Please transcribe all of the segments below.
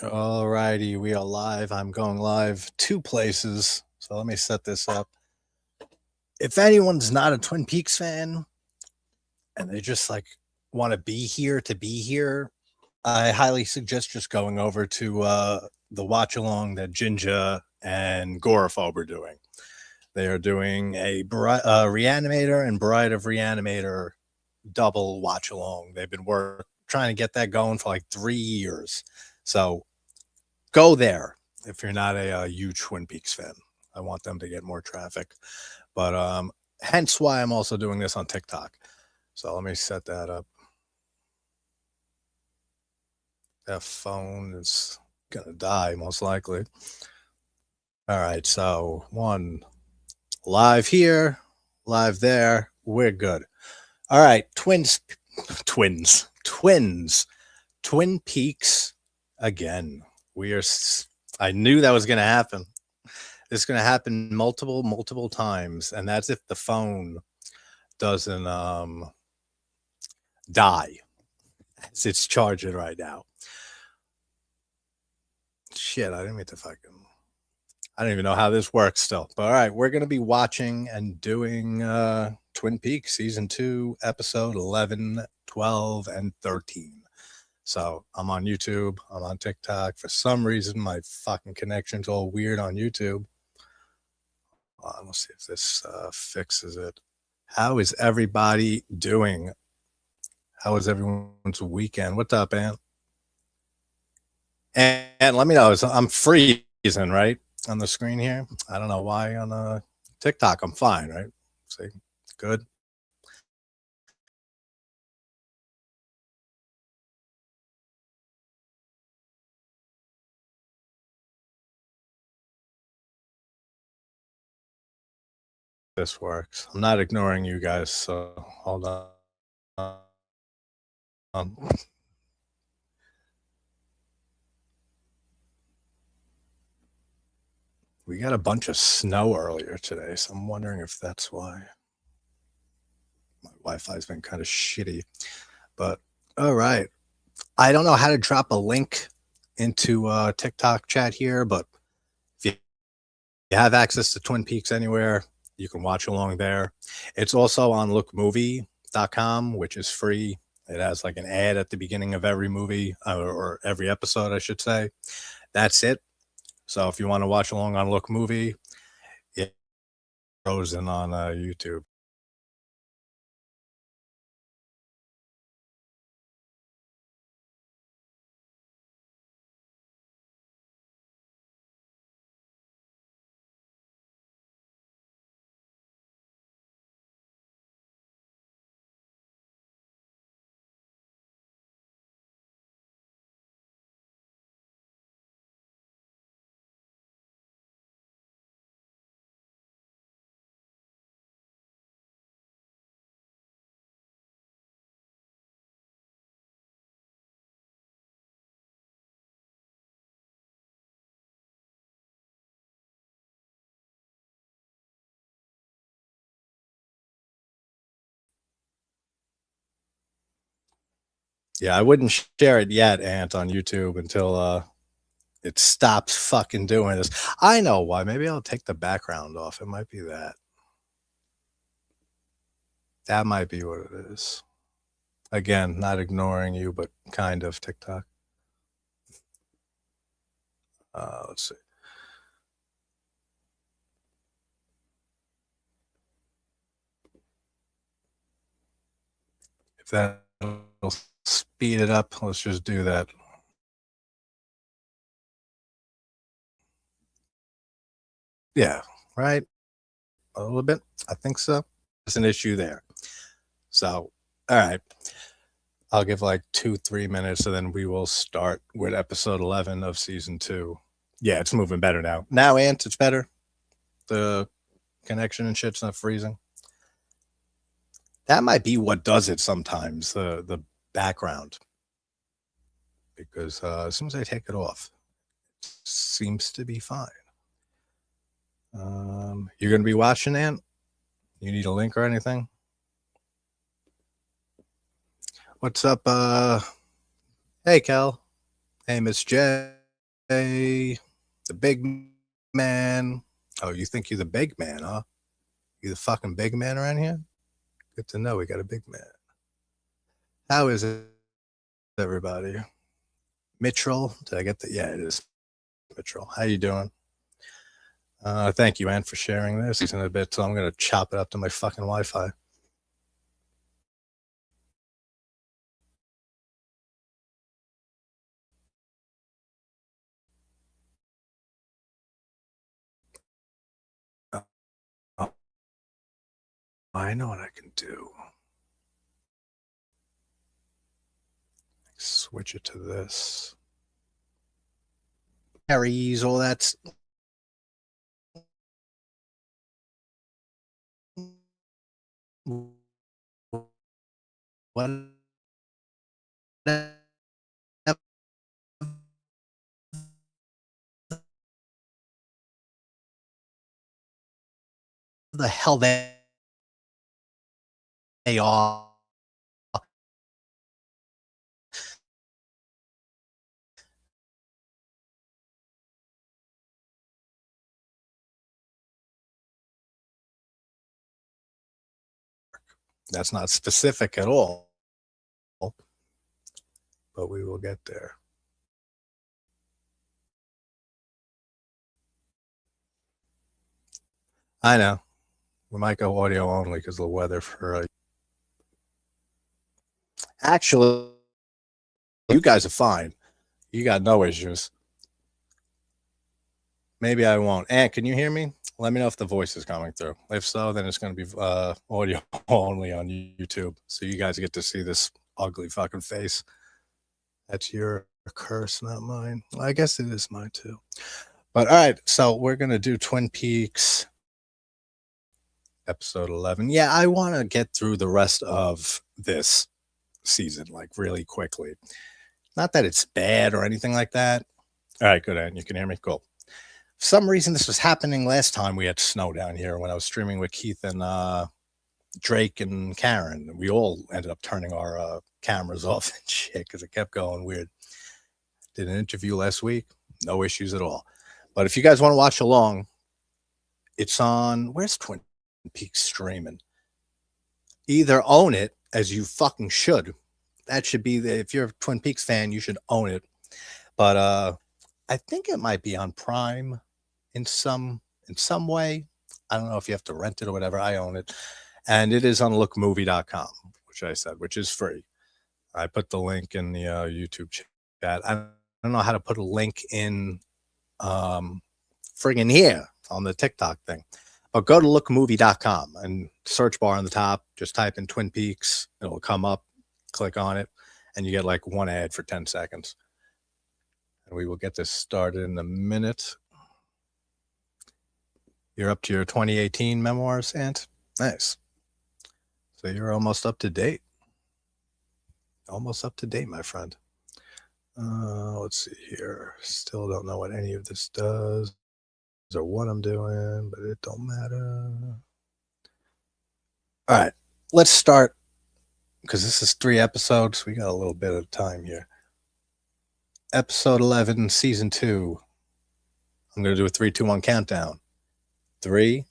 Alrighty, we are live. I'm going live two places. So let me set this up. If anyone's not a Twin Peaks fan and they just like want to be here to be here, I highly suggest just going over to the watch along that Jinja and Goraphobe are doing. They are doing a Reanimator and Bride of Reanimator double watch along. They've been trying to get that going for like 3 years. So go there if you're not a huge Twin Peaks fan. I want them to get more traffic, but hence why I'm also doing this on TikTok. So let me set that up. That phone is gonna die most likely. All right, so one live here, live there. We're good. All right, twins, Twin Peaks again. We are. I knew that was going to happen. It's going to happen multiple times, and that's if the phone doesn't die. It's charging right now. Shit, I didn't mean to fucking. I don't even know how this works still. But all right, we're going to be watching and doing Twin Peaks season 2, episode 11, 12, and 13. So I'm on YouTube. I'm on TikTok. For some reason, my fucking connection's all weird on YouTube. Let's see if this fixes it. How is everybody doing? How was everyone's weekend? What's up, Ant? And let me know. I'm freezing, right? On the screen here. I don't know why on TikTok I'm fine, right? See, good. This works. I'm not ignoring you guys, so hold on. We got a bunch of snow earlier today, so I'm wondering if that's why. My Wi-Fi's been kind of shitty, but all right. I don't know how to drop a link into TikTok chat here, but if you have access to Twin Peaks anywhere, you can watch along there. It's also on lookmovie.com, which is free. It has like an ad at the beginning of every movie or every episode, I should say. That's it. So if you want to watch along on Look Movie, it goes in on YouTube. Yeah, I wouldn't share it yet, Ant, on YouTube until it stops fucking doing this. I know why. Maybe I'll take the background off. It might be that. That might be what it is. Again, not ignoring you, but kind of TikTok. Let's see. If that'll speed it up, let's just do that. Yeah, right? A little bit. I think so. There's an issue there. So, all right. I'll give like 2-3 minutes and then we will start with episode 11 of season 2. Yeah, it's moving better now. Now, Ant, it's better. The connection and shit's not freezing. That might be what does it sometimes, the background. Because as soon as I take it off, it seems to be fine. You're going to be watching, Ant? You need a link or anything? What's up? Hey, Kel. Hey, Miss J. the big man. Oh, you think you're the big man, huh? You the fucking big man around here? Good to know we got a big man. How is it, everybody? Mitchell, did I get that? Yeah, it is Mitchell. How you doing? Thank you, man, for sharing this in a bit. So I'm gonna chop it up to my fucking Wi-Fi. Oh, I know what I can do. Switch it to this. Carries all that. What the hell they are? That's not specific at all, but we will get there. I know. We might go audio only because of the weather for. Actually, you guys are fine. You got no issues. Maybe I won't. And can you hear me? Let me know if the voice is coming through. If so, then it's going to be audio only on YouTube. So you guys get to see this ugly fucking face. That's your curse, not mine. Well, I guess it is mine too. But all right, so we're going to do Twin Peaks episode 11. Yeah, I want to get through the rest of this season like really quickly. Not that it's bad or anything like that. All right, good. And you can hear me? Cool. For some reason, this was happening last time we had snow down here when I was streaming with Keith and Drake and Karen. We all ended up turning our cameras off and shit because it kept going weird. Did an interview last week. No issues at all. But if you guys want to watch along, it's on, where's Twin Peaks streaming? Either own it, as you fucking should. That should be if you're a Twin Peaks fan, you should own it. But I think it might be on Prime in some way. I don't know if you have to rent it or whatever. I own it. And it is on lookmovie.com, which is free. I put the link in the YouTube chat. I don't know how to put a link in friggin' here on the TikTok thing. But go to lookmovie.com and search bar on the top, just type in Twin Peaks. It'll come up, click on it, and you get like one ad for 10 seconds. And we will get this started in a minute. You're up to your 2018 memoirs, Ant? Nice. So you're almost up to date. Almost up to date, my friend. Let's see here. Still don't know what any of this does or what I'm doing, but it don't matter. All right, let's start because this is 3 episodes. We got a little bit of time here. Episode 11, season 2. I'm going to do a 3, 2, 1 countdown. 3,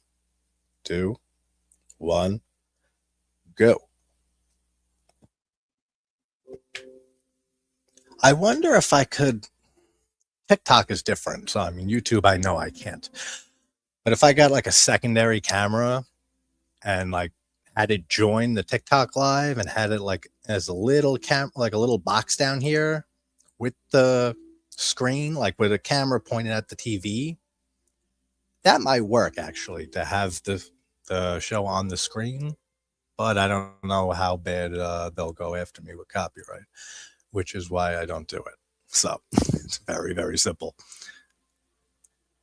2, 1, go. I wonder if I could. TikTok is different. So, I mean, YouTube, I know I can't. But if I got like a secondary camera and like had it join the TikTok live and had it like as a little like a little box down here with the screen, like with a camera pointed at the TV, that might work actually to have the show on the screen. But I don't know how bad they'll go after me with copyright, which is why I don't do it. So it's very, very simple.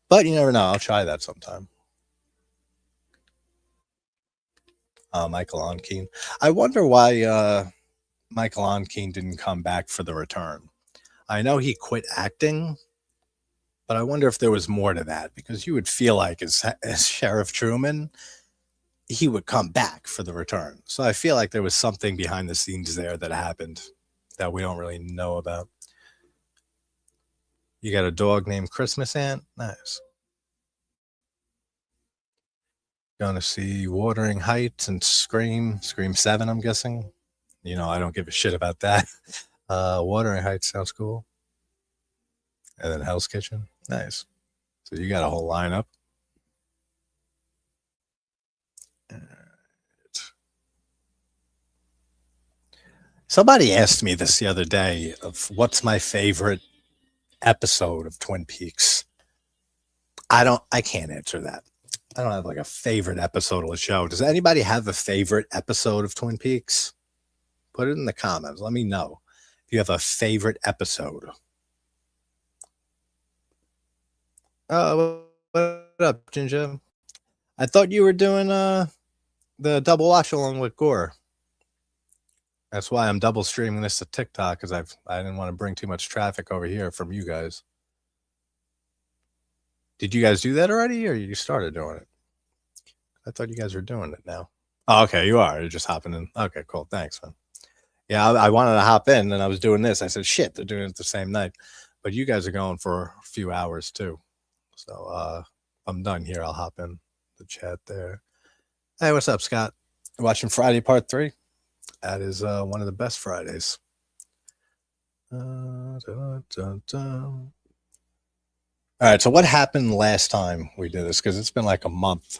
But you never know. I'll try that sometime. Michael Onkeen. I wonder why Michael Onkeen didn't come back for the return. I know he quit acting, but I wonder if there was more to that because you would feel like as Sheriff Truman, he would come back for the return. So I feel like there was something behind the scenes there that happened that we don't really know about. You got a dog named Christmas Ant? Nice. Gonna see Wuthering Heights and Scream 7, I'm guessing. I don't give a shit about that. Wuthering Heights sounds cool. And then Hell's Kitchen. Nice. So you got a whole lineup. Somebody asked me this the other day of what's my favorite episode of Twin Peaks. I can't answer that. I don't have like a favorite episode of the show. Does anybody have a favorite episode of Twin Peaks? Put it in the comments. Let me know if you have a favorite episode. What up, Ginger? I thought you were doing the double watch along with Gore. That's why I'm double streaming this to TikTok, because I didn't want to bring too much traffic over here from you guys. Did you guys do that already, or you started doing it? I thought you guys were doing it now. Oh, okay, you are. You're just hopping in. Okay, cool. Thanks, man. Yeah, I wanted to hop in, and I was doing this. I said, shit, they're doing it the same night. But you guys are going for a few hours, too. So I'm done here. I'll hop in the chat there. Hey, what's up, Scott? Watching Friday Part 3? That is one of the best Fridays. All right, so what happened last time we did this? Because it's been like a month.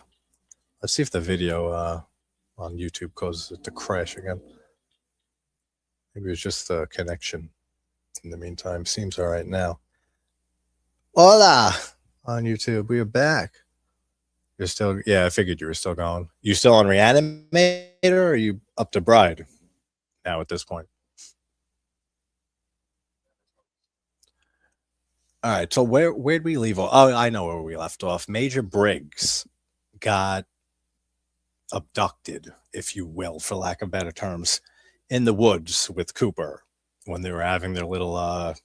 Let's see if the video on YouTube causes it to crash again. Maybe it's just the connection. In the meantime, seems all right now. Hola! On YouTube, we are back. You're still, yeah, I figured you were still going. You still on Reanimator, or are you up to Bride now at this point? All right, so where'd we leave off? Oh, I know where we left off. Major Briggs got abducted, if you will, for lack of better terms, in the woods with Cooper when they were having their little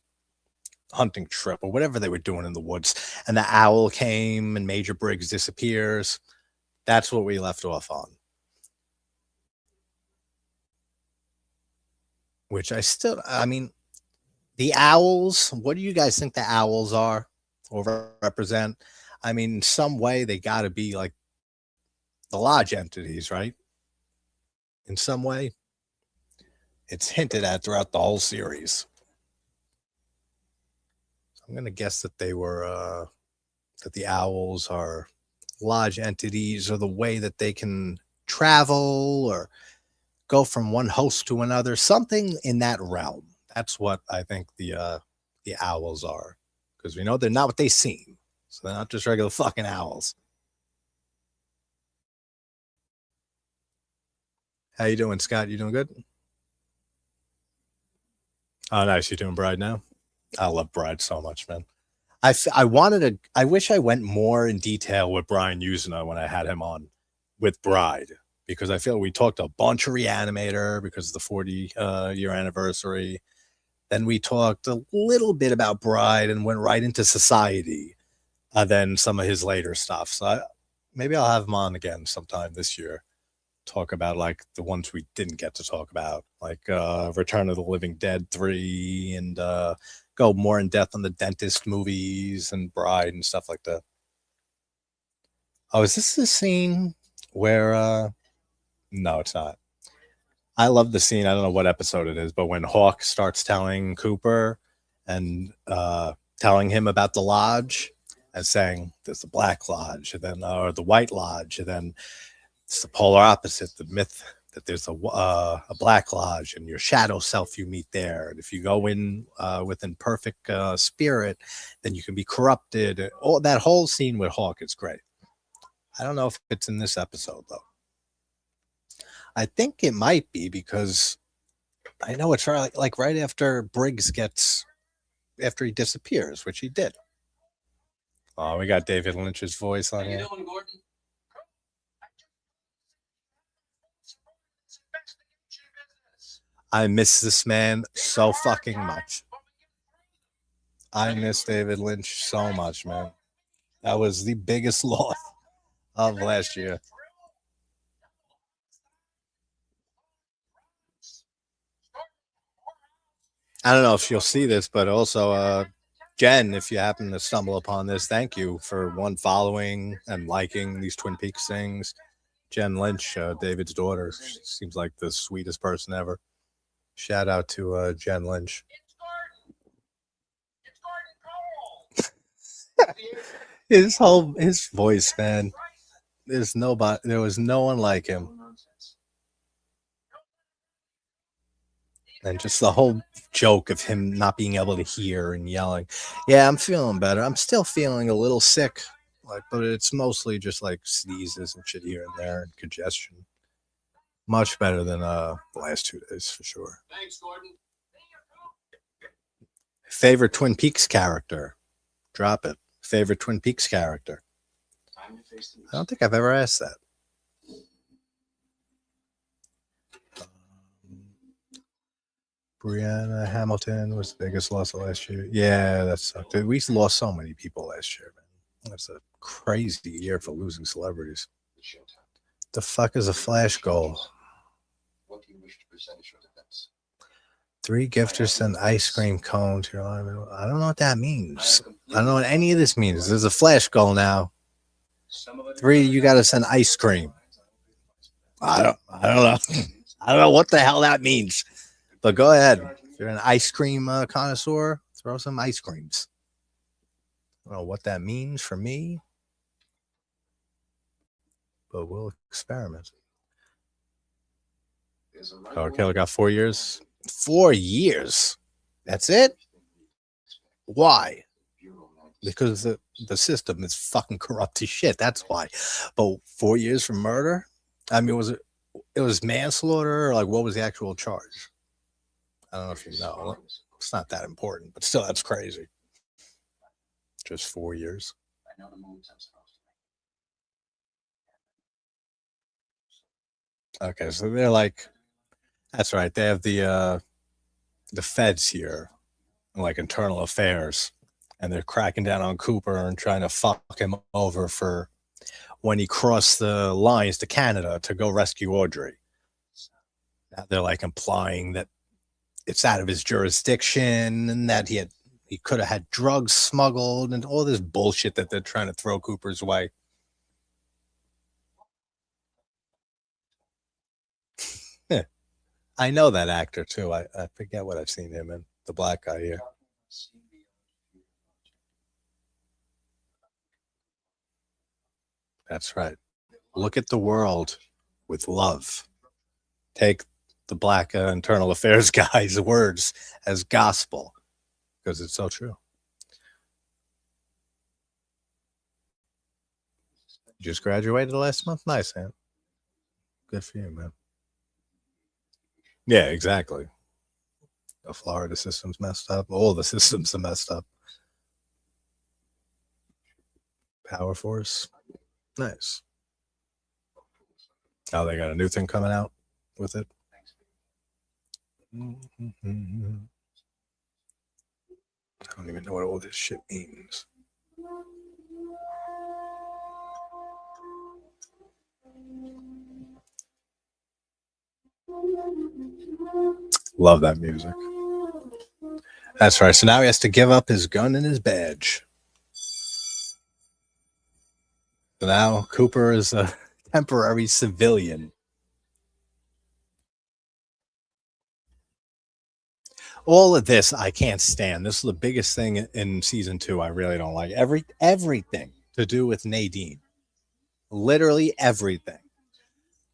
hunting trip or whatever they were doing in the woods. And the owl came and Major Briggs disappears. That's what we left off on. Which I mean, the owls, what do you guys think the owls are or represent? I mean, in some way, they got to be like the lodge entities, right? In some way, it's hinted at throughout the whole series. So I'm going to guess that that the owls are lodge entities, or the way that they can travel or go from one host to another, something in that realm. That's what I think the owls are, because we know they're not what they seem. So they're not just regular fucking owls. How you doing, Scott? You doing good? Oh, nice. You doing Bride now? I love Bride so much, man. I wish I went more in detail with Brian Usina when I had him on with Bride, because I feel we talked a bunch of Reanimator because of the 40 year anniversary. Then we talked a little bit about Bride and went right into Society. Then some of his later stuff. So maybe I'll have him on again sometime this year. Talk about like the ones we didn't get to talk about, like Return of the Living Dead 3, and go more in depth on the Dentist movies and Bride and stuff like that. Oh, is this the scene where no, it's not. I love the scene. I don't know what episode it is, but when Hawk starts telling Cooper and telling him about the lodge and saying there's the Black Lodge, and then or the White Lodge, and then it's the polar opposite, the myth that there's a Black Lodge and your shadow self you meet there. And if you go in with imperfect spirit, then you can be corrupted. Oh, that whole scene with Hawk is great. I don't know if it's in this episode, though. I think it might be, because I know it's like right after Briggs after he disappears, which he did. Oh, we got David Lynch's voice on here. How you doing, Gordon? I miss this man so fucking much. I miss David Lynch so much, man. That was the biggest loss of last year. I don't know if you'll see this, but also Jen, if you happen to stumble upon this, thank you for one following and liking these Twin Peaks things. Jen Lynch, David's daughter, seems like the sweetest person ever. Shout out to Jen Lynch. His voice, man. There was no one like him. And just the whole joke of him not being able to hear and yelling. Yeah, I'm feeling better. I'm still feeling a little sick, but it's mostly just like sneezes and shit here and there and congestion. Much better than the last 2 days for sure. Thanks, Gordon. Favorite Twin Peaks character? Drop it. Favorite Twin Peaks character? I don't think I've ever asked that. Brianna Hamilton was the biggest loss of last year. Yeah, that sucked. We lost so many people last year, man. That's a crazy year for losing celebrities. The fuck is a flash goal? What do you wish to present your defense? 3 gifters send ice cream cone to your line. I don't know what that means. I don't know what any of this means. There's a flash goal now. 3, you got to send ice cream. I don't know. I don't know what the hell that means. But go ahead. If you're an ice cream connoisseur, throw some ice creams. I don't know what that means for me, but we'll experiment. Killer got 4 years. 4 years. That's it? Why? Because the system is fucking corrupt as shit. That's why. But 4 years for murder? I mean, it was manslaughter, or like what was the actual charge? I don't know if you know. It's not that important, but still, that's crazy. Just 4 years. Okay, so they're like, that's right. They have the feds here, like internal affairs, and they're cracking down on Cooper and trying to fuck him over for when he crossed the lines to Canada to go rescue Audrey. Now they're like implying that it's out of his jurisdiction and that he could have had drugs smuggled and all this bullshit that they're trying to throw Cooper's way. I know that actor too. I forget what I've seen him in. The black guy here. That's right. Look at the world with love. Take the black internal affairs guy's words as gospel because it's so true. You just graduated last month? Nice, man. Good for you, man. Yeah, exactly. The Florida system's messed up. All the systems are messed up. Power Force. Nice. Oh, they got a new thing coming out with it. Mm-hmm. I don't even know what all this shit means. Love that music. That's right. So now he has to give up his gun and his badge. So now Cooper is a temporary civilian. All of this I can't stand. This is the biggest thing in season 2 I really don't like. Everything to do with Nadine. Literally everything.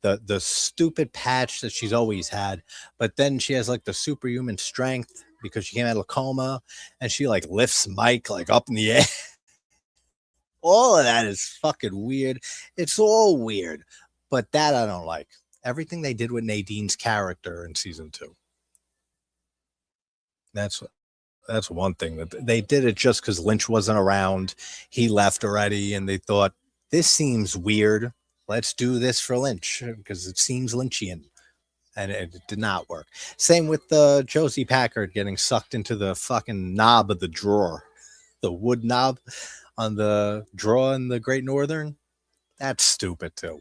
The stupid patch that she's always had, but then she has like the superhuman strength because she came out of a coma and she like lifts Mike like up in the air. All of that is fucking weird. It's all weird, but that I don't like. Everything they did with Nadine's character in season 2. That's one thing that they did it just because Lynch wasn't around. He left already, and they thought this seems weird. Let's do this for Lynch because it seems Lynchian, and it did not work. Same with Josie Packard getting sucked into the fucking knob of the drawer, the wood knob on the drawer in the Great Northern. That's stupid too.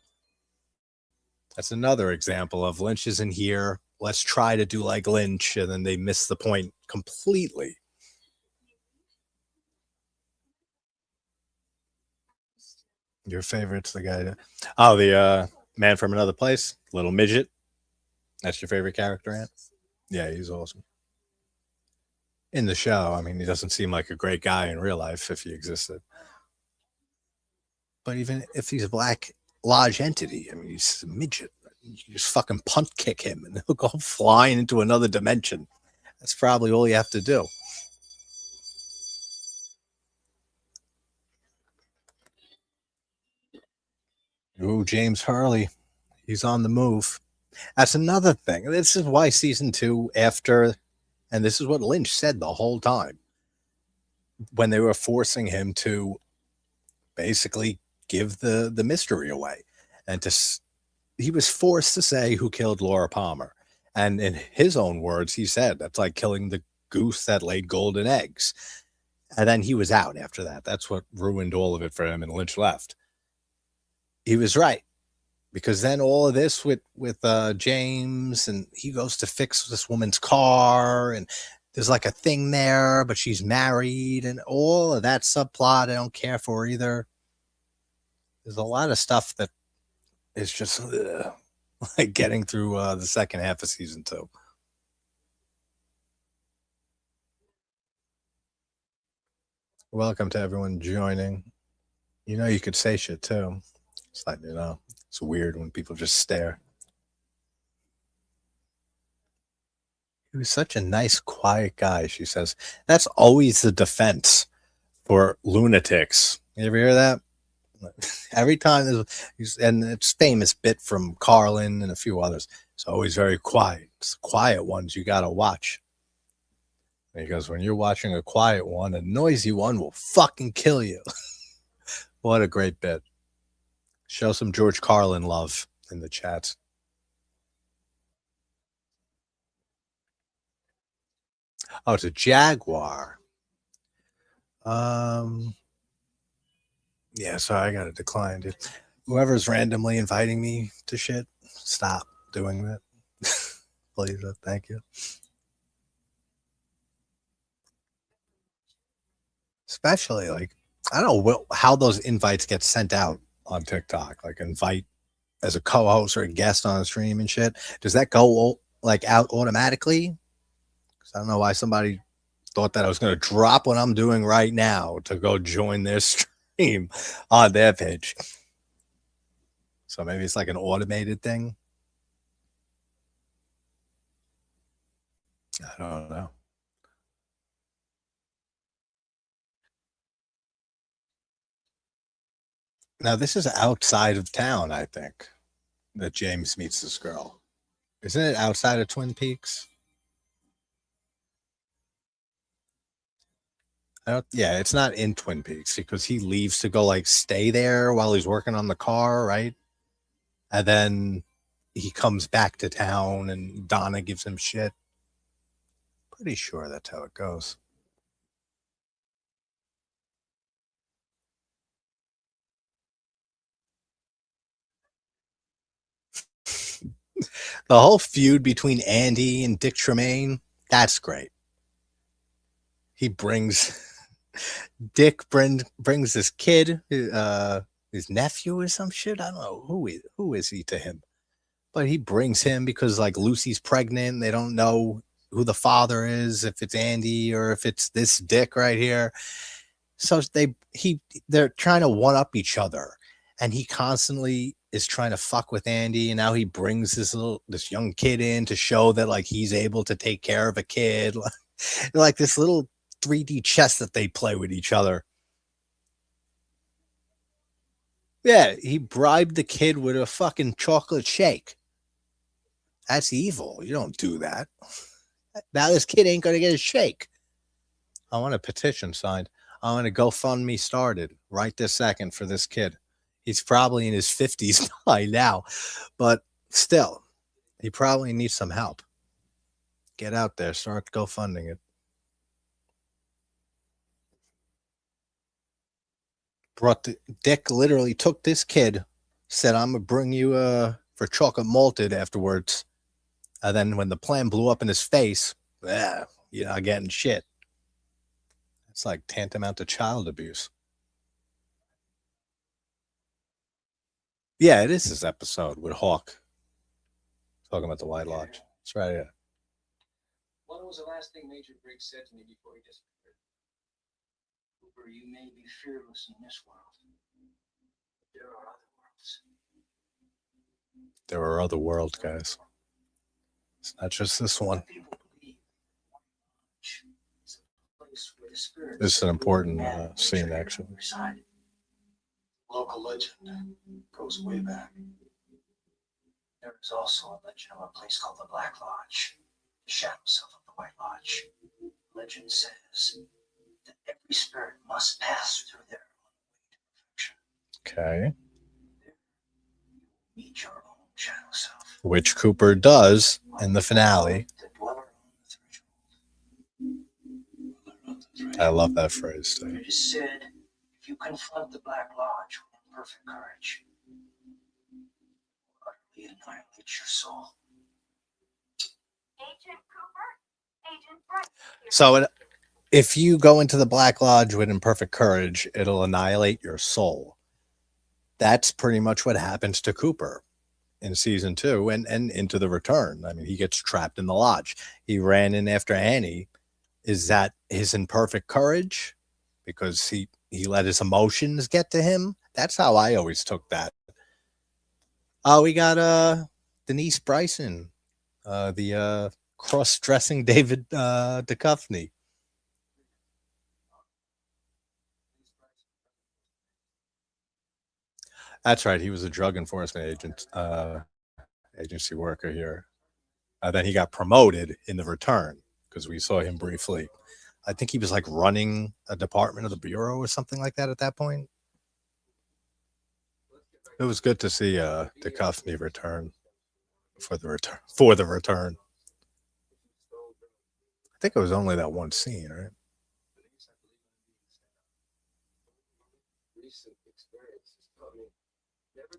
That's another example of Lynch isn't here. Let's try to do like Lynch, and then they miss the point completely. Your favorite's the guy that, oh, the man from another place, little midget. That's your favorite character, Ant? Yeah, he's awesome. In the show, I mean, he doesn't seem like a great guy in real life if he existed. But even if he's a black lodge entity, I mean, he's a midget. You just fucking punt kick him and he'll go flying into another dimension. That's probably all you have to do. Ooh, James Hurley. He's on the move. That's another thing. This is why season two, after, and this is what Lynch said the whole time when they were forcing him to basically give the mystery away, and he was forced to say who killed Laura Palmer. And in his own words, he said that's like killing the goose that laid golden eggs. And then he was out after that. That's what ruined all of it for him, and Lynch left. He was right, because then all of this with James, and he goes to fix this woman's car, and there's like a thing there, but she's married, and all of that subplot I don't care for either. There's a lot of stuff that is just like getting through the second half of season two. Welcome to everyone joining. You know, you could say shit too. It's like, you know, it's weird when people just stare. He was such a nice, quiet guy, she says. That's always the defense for lunatics. You ever hear that? Every time there's, and it's famous bit from Carlin and a few others. It's always very quiet. It's the quiet ones you got to watch. Because when you're watching a quiet one, a noisy one will fucking kill you. What a great bit. Show some George Carlin love in the chat. Oh, it's a Jaguar. Yeah, sorry, I got to decline, dude. Whoever's randomly inviting me to shit, stop doing that. Please, thank you. Especially like, I don't know how those invites get sent out on TikTok. Like, invite as a co-host or a guest on a stream and shit. Does that go like out automatically? Because I don't know why somebody thought that I was going to drop what I'm doing right now to go join their stream on their page. So maybe it's like an automated thing. I don't know. Now, this is outside of town, I think, that James meets this girl. Isn't it outside of Twin Peaks? Yeah, it's not in Twin Peaks because he leaves to go like stay there while he's working on the car, right? And then he comes back to town and Donna gives him shit. Pretty sure that's how it goes. The whole feud between Andy and Dick Tremaine, that's great. He brings Dick brings this kid, his nephew or some shit. I don't know who is he to him, but he brings him because like Lucy's pregnant. They don't know who the father is, if it's Andy or if it's this Dick right here. So they're trying to one up each other, and he constantly is trying to fuck with Andy, and now he brings this young kid in to show that like he's able to take care of a kid, like this little 3D chess that they play with each other. Yeah, he bribed the kid with a fucking chocolate shake. That's evil. You don't do that. Now this kid ain't gonna get a shake. I want a petition signed. I want a GoFundMe started right this second for this kid. He's probably in his 50s by now, but still, he probably needs some help. Get out there, start GoFunding it. Dick literally took this kid, said, I'm gonna bring you for chocolate malted afterwards. And then when the plan blew up in his face, you're not getting shit. It's like tantamount to child abuse. Yeah, it is this episode with Hawk talking about the White Lodge. That's right. Yeah. What was the last thing Major Briggs said to me before he disappeared? Cooper, you may be fearless in this world, but there are other worlds. There are other worlds, guys. It's not just this one. People believe it's a place where the spirits This is an important scene, actually. reside. Local legend goes way back. There is also a legend of a place called the Black Lodge, the shadow self of the White Lodge. Legend says that every spirit must pass through there on the way to perfection. Okay. Meet your own shadow self. Which Cooper does in the finale. I love that phrase too. It is said, if you confront the Black Lodge with perfect courage, utterly annihilate your soul. Agent Cooper, Agent Bright. So if you go into the Black Lodge with imperfect courage, it'll annihilate your soul. That's pretty much what happens to Cooper in season 2 and into the return. I mean, he gets trapped in the lodge. He ran in after Annie. Is that his imperfect courage? Because he let his emotions get to him? That's how I always took that. Oh, we got Denise Bryson, the cross-dressing David Duchovny. That's right. He was a drug enforcement agency worker here. Then he got promoted in the return because we saw him briefly. I think he was like running a department of the bureau or something like that at that point. It was good to see Duchovny return for the return. I think it was only that one scene, right?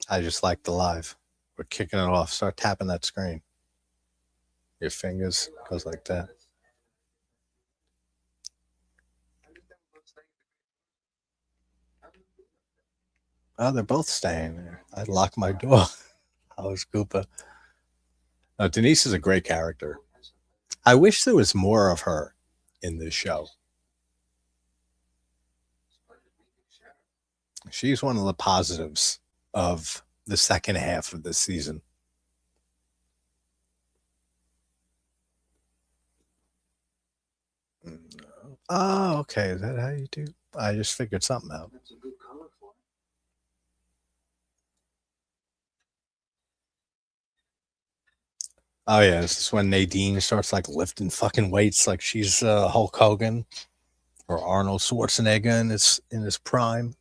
I just like the live. We're kicking it off. Start tapping that screen. Your fingers goes like that. Oh, they're both staying there. I locked my door. I was Koopa. Denise is a great character. I wish there was more of her in this show. She's one of the positives of the second half of this season. Oh, okay. Is that how you do? I just figured something out. That's a good color for it. Oh yeah, this is when Nadine starts like lifting fucking weights like she's Hulk Hogan or Arnold Schwarzenegger in his prime.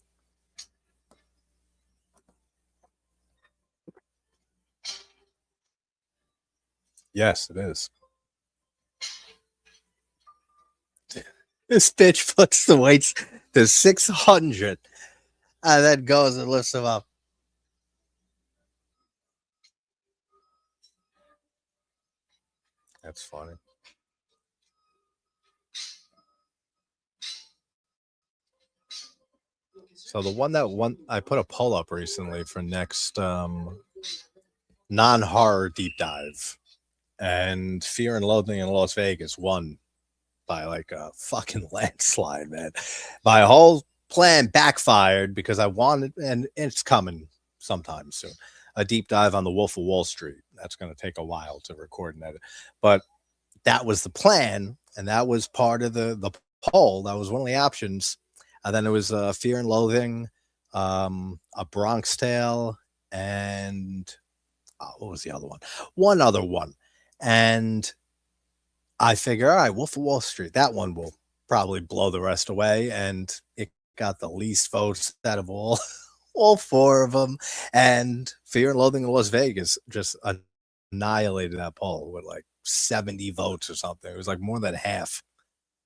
Yes, it is. This bitch puts the weights to 600 and then goes and lifts them up. That's funny. So the one I put a poll up recently for next non-horror deep dive, and Fear and Loathing in Las Vegas won by like a fucking landslide, man. My whole plan backfired because I wanted, and it's coming sometime soon, a deep dive on the Wolf of Wall Street. That's going to take a while to record and edit, but that was the plan, and that was part of the poll. That was one of the options. And then it was Fear and Loathing, A Bronx Tale, and what was the other one? One other one. And I figure, all right, Wolf of Wall Street, that one will probably blow the rest away. And it got the least votes out of all four of them. And Fear and Loathing in Las Vegas just annihilated that poll with like 70 votes or something. It was like more than half.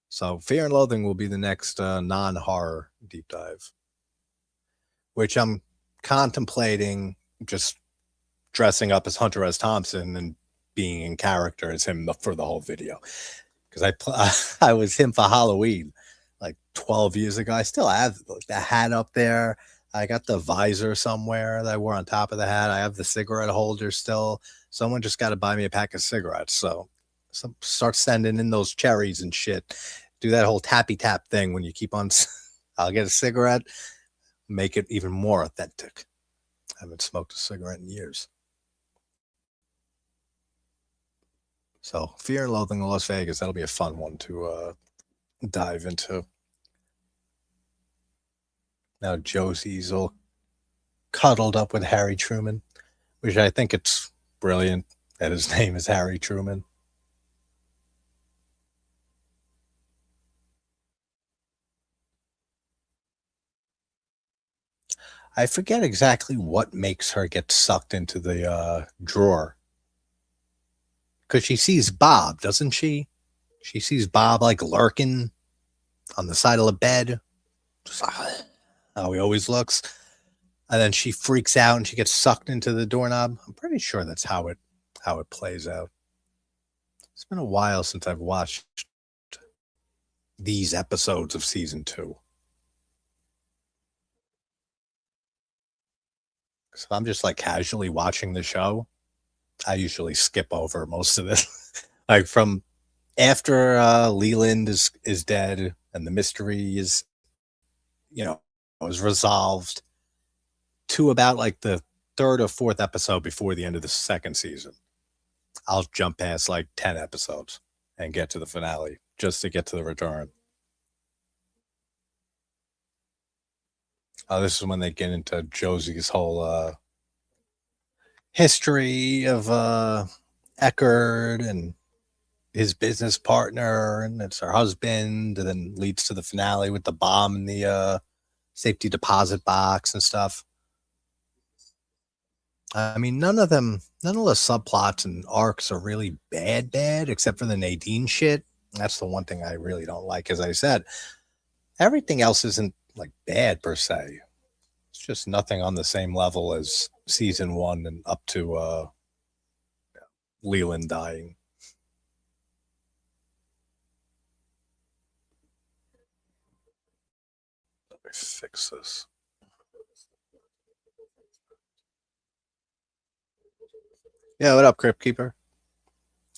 So Fear and Loathing will be the next non-horror deep dive, which I'm contemplating just dressing up as Hunter S. Thompson and being in character as him for the whole video. Because I was him for Halloween like 12 years ago. I still have the hat up there. I got the visor somewhere that I wore on top of the hat. I have the cigarette holder still. Someone just got to buy me a pack of cigarettes. So start sending in those cherries and shit. Do that whole tappy tap thing when you keep on. I'll get a cigarette, make it even more authentic. I haven't smoked a cigarette in years. So, Fear and Loathing in Las Vegas, that'll be a fun one to dive into. Now, Josie's all cuddled up with Harry Truman, which I think it's brilliant that his name is Harry Truman. I forget exactly what makes her get sucked into the drawer. Because she sees Bob, doesn't she? She sees Bob like lurking on the side of the bed. Just how he always looks. And then she freaks out and she gets sucked into the doorknob. I'm pretty sure that's how it plays out. It's been a while since I've watched these episodes of season 2. So I'm just like casually watching the show. I usually skip over most of it. Like from after Leland is dead and the mystery is, was resolved to about like the 3rd or 4th episode before the end of the 2nd season. I'll jump past like 10 episodes and get to the finale just to get to the return. This is when they get into Josie's whole history of Eckerd and his business partner, and it's her husband, and then leads to the finale with the bomb in the safety deposit box and stuff. I mean, none of the subplots and arcs are really bad, except for the Nadine shit. That's the one thing I really don't like. As I said, everything else isn't like bad per se. It's just nothing on the same level as season 1 and up to Leland dying. Let me fix this. Yeah, what up, Crypt Keeper?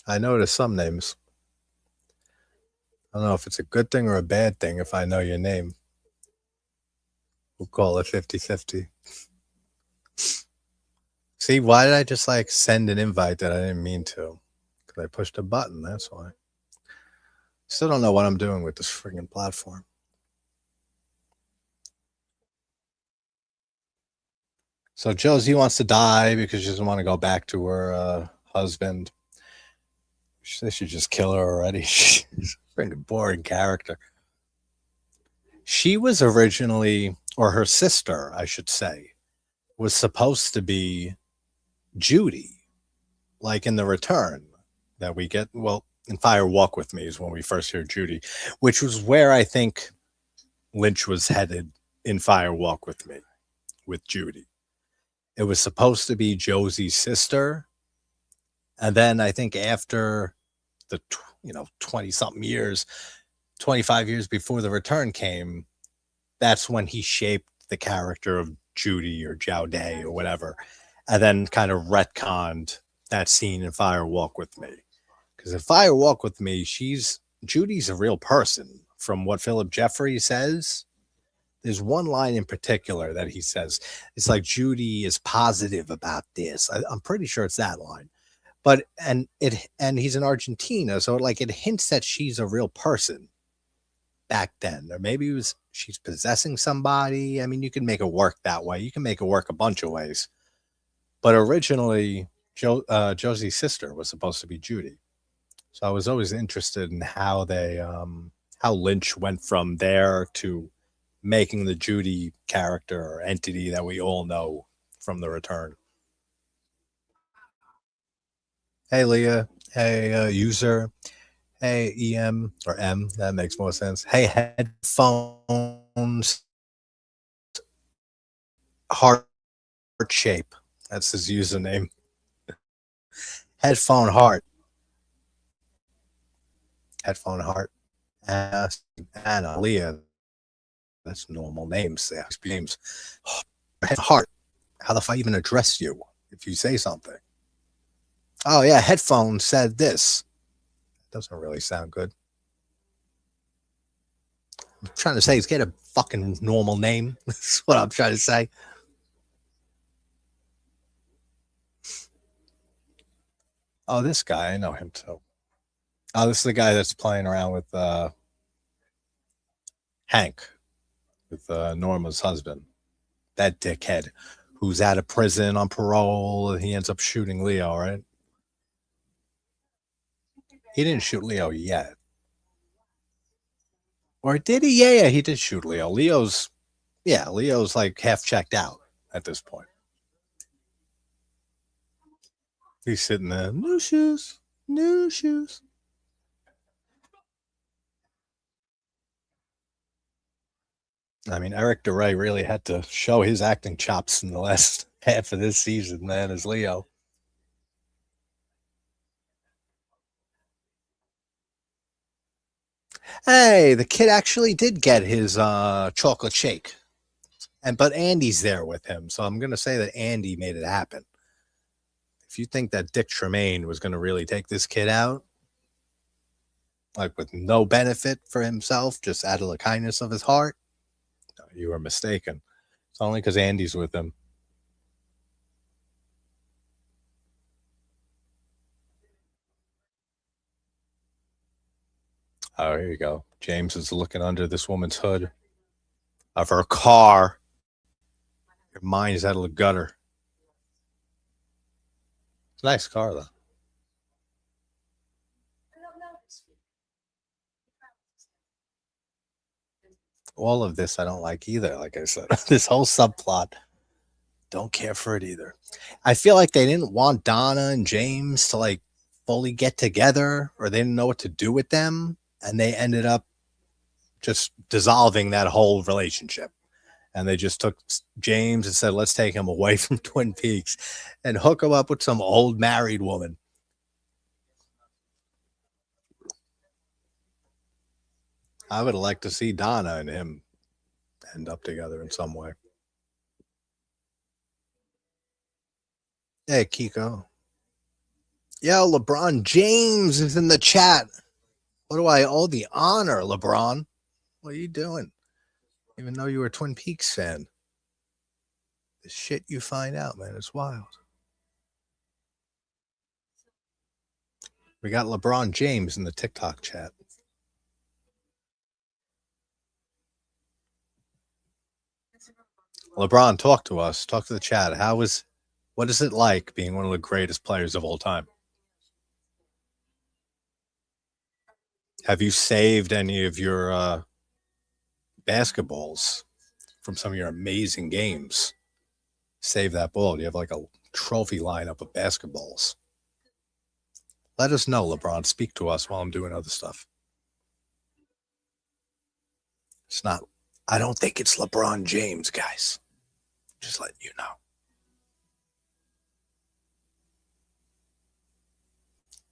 I noticed some names. I don't know if it's a good thing or a bad thing if I know your name. We'll call it 50-50. See, why did I just like send an invite that I didn't mean to? Because I pushed a button, that's why. Still don't know what I'm doing with this friggin' platform. So Josie wants to die because she doesn't want to go back to her husband. They should just kill her already. She's a freaking boring character. She was originally, or her sister, I should say, was supposed to be Judy, like in the return that we get. Well, in Fire Walk With Me is when we first hear Judy, which was where I think Lynch was headed in Fire Walk With Me with Judy. It was supposed to be Josie's sister. And then I think after the 20 something years, 25 years before the return came, that's when he shaped the character of Judy or Jaude or whatever, and then kind of retconned that scene in Fire Walk With Me. Because in Fire Walk With Me, Judy's a real person. From what Philip Jeffrey says, there's one line in particular that he says. It's like, Judy is positive about this. I'm pretty sure it's that line. But and he's in Argentina, so it hints that she's a real person back then, or maybe she's possessing somebody. I mean, you can make it work that way. You can make it work a bunch of ways. But originally, Josie's sister was supposed to be Judy. So I was always interested in how how Lynch went from there to making the Judy character or entity that we all know from The Return. Hey, Leah. Hey, user. Hey, EM or M. That makes more sense. Hey, headphones. Heart shape. That's his username. Headphone heart. Headphone heart. Anna, Leah. That's normal names there. Names. Heart. How the fuck even address you if you say something? Oh yeah, headphones said this. Doesn't really sound good. I'm trying to say is get a fucking normal name. That's what I'm trying to say. Oh, this guy, I know him too. Oh, this is the guy that's playing around with Hank, with Norma's husband. That dickhead who's out of prison on parole. And he ends up shooting Leo, right? He didn't shoot Leo yet. Or did he? Yeah, he did shoot Leo. Leo's like half checked out at this point. He's sitting there, new shoes, new shoes. I mean, Eric DeRay really had to show his acting chops in the last half of this season, man, as Leo. Hey, the kid actually did get his chocolate shake. But Andy's there with him, so I'm gonna say that Andy made it happen. If you think that Dick Tremaine was gonna really take this kid out, like with no benefit for himself, just out of the kindness of his heart, no, you were mistaken. It's only because Andy's with him. Oh, here you go. James is looking under this woman's hood of her car. Your mind is out of the gutter. It's a nice car, though. All of this I don't like either. Like I said, this whole subplot, don't care for it either. I feel like they didn't want Donna and James to like fully get together, or they didn't know what to do with them, and they ended up just dissolving that whole relationship. And they just took James and said, let's take him away from Twin Peaks and hook him up with some old married woman. I would like to see Donna and him end up together in some way. Hey, Kiko. Yo, LeBron James is in the chat. What do I owe the honor, LeBron? What are you doing? Even though you were a Twin Peaks fan. The shit you find out, man, it's wild. We got LeBron James in the TikTok chat. LeBron, talk to us. Talk to the chat. What is it like being one of the greatest players of all time? Have you saved any of your basketballs from some of your amazing games? Save that ball. Do you have like a trophy lineup of basketballs? Let us know, LeBron. Speak to us while I'm doing other stuff. It's not, I don't think it's LeBron James, guys. Just letting you know.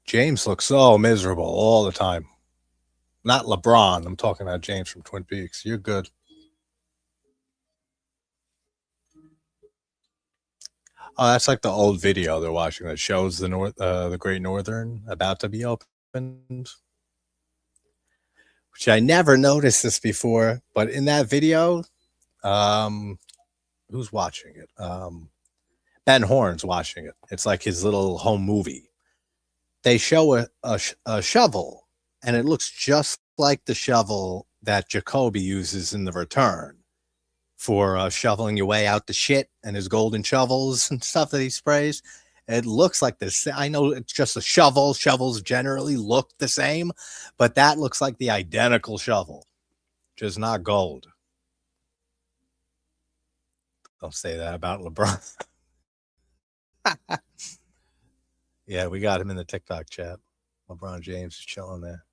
James looks so miserable all the time. Not LeBron. I'm talking about James from Twin Peaks. You're good. Oh, that's like the old video they're watching that shows the Great Northern about to be opened. Which I never noticed this before, but in that video, who's watching it? Ben Horne's watching it. It's like his little home movie. They show a shovel, and it looks just like the shovel that Jacoby uses in The Return for shoveling your way out the shit, and his golden shovels and stuff that he sprays. It looks like this. I know it's just a shovel. Shovels generally look the same, but that looks like the identical shovel, just not gold. Don't say that about LeBron. Yeah, we got him in the TikTok chat. LeBron James is chilling there.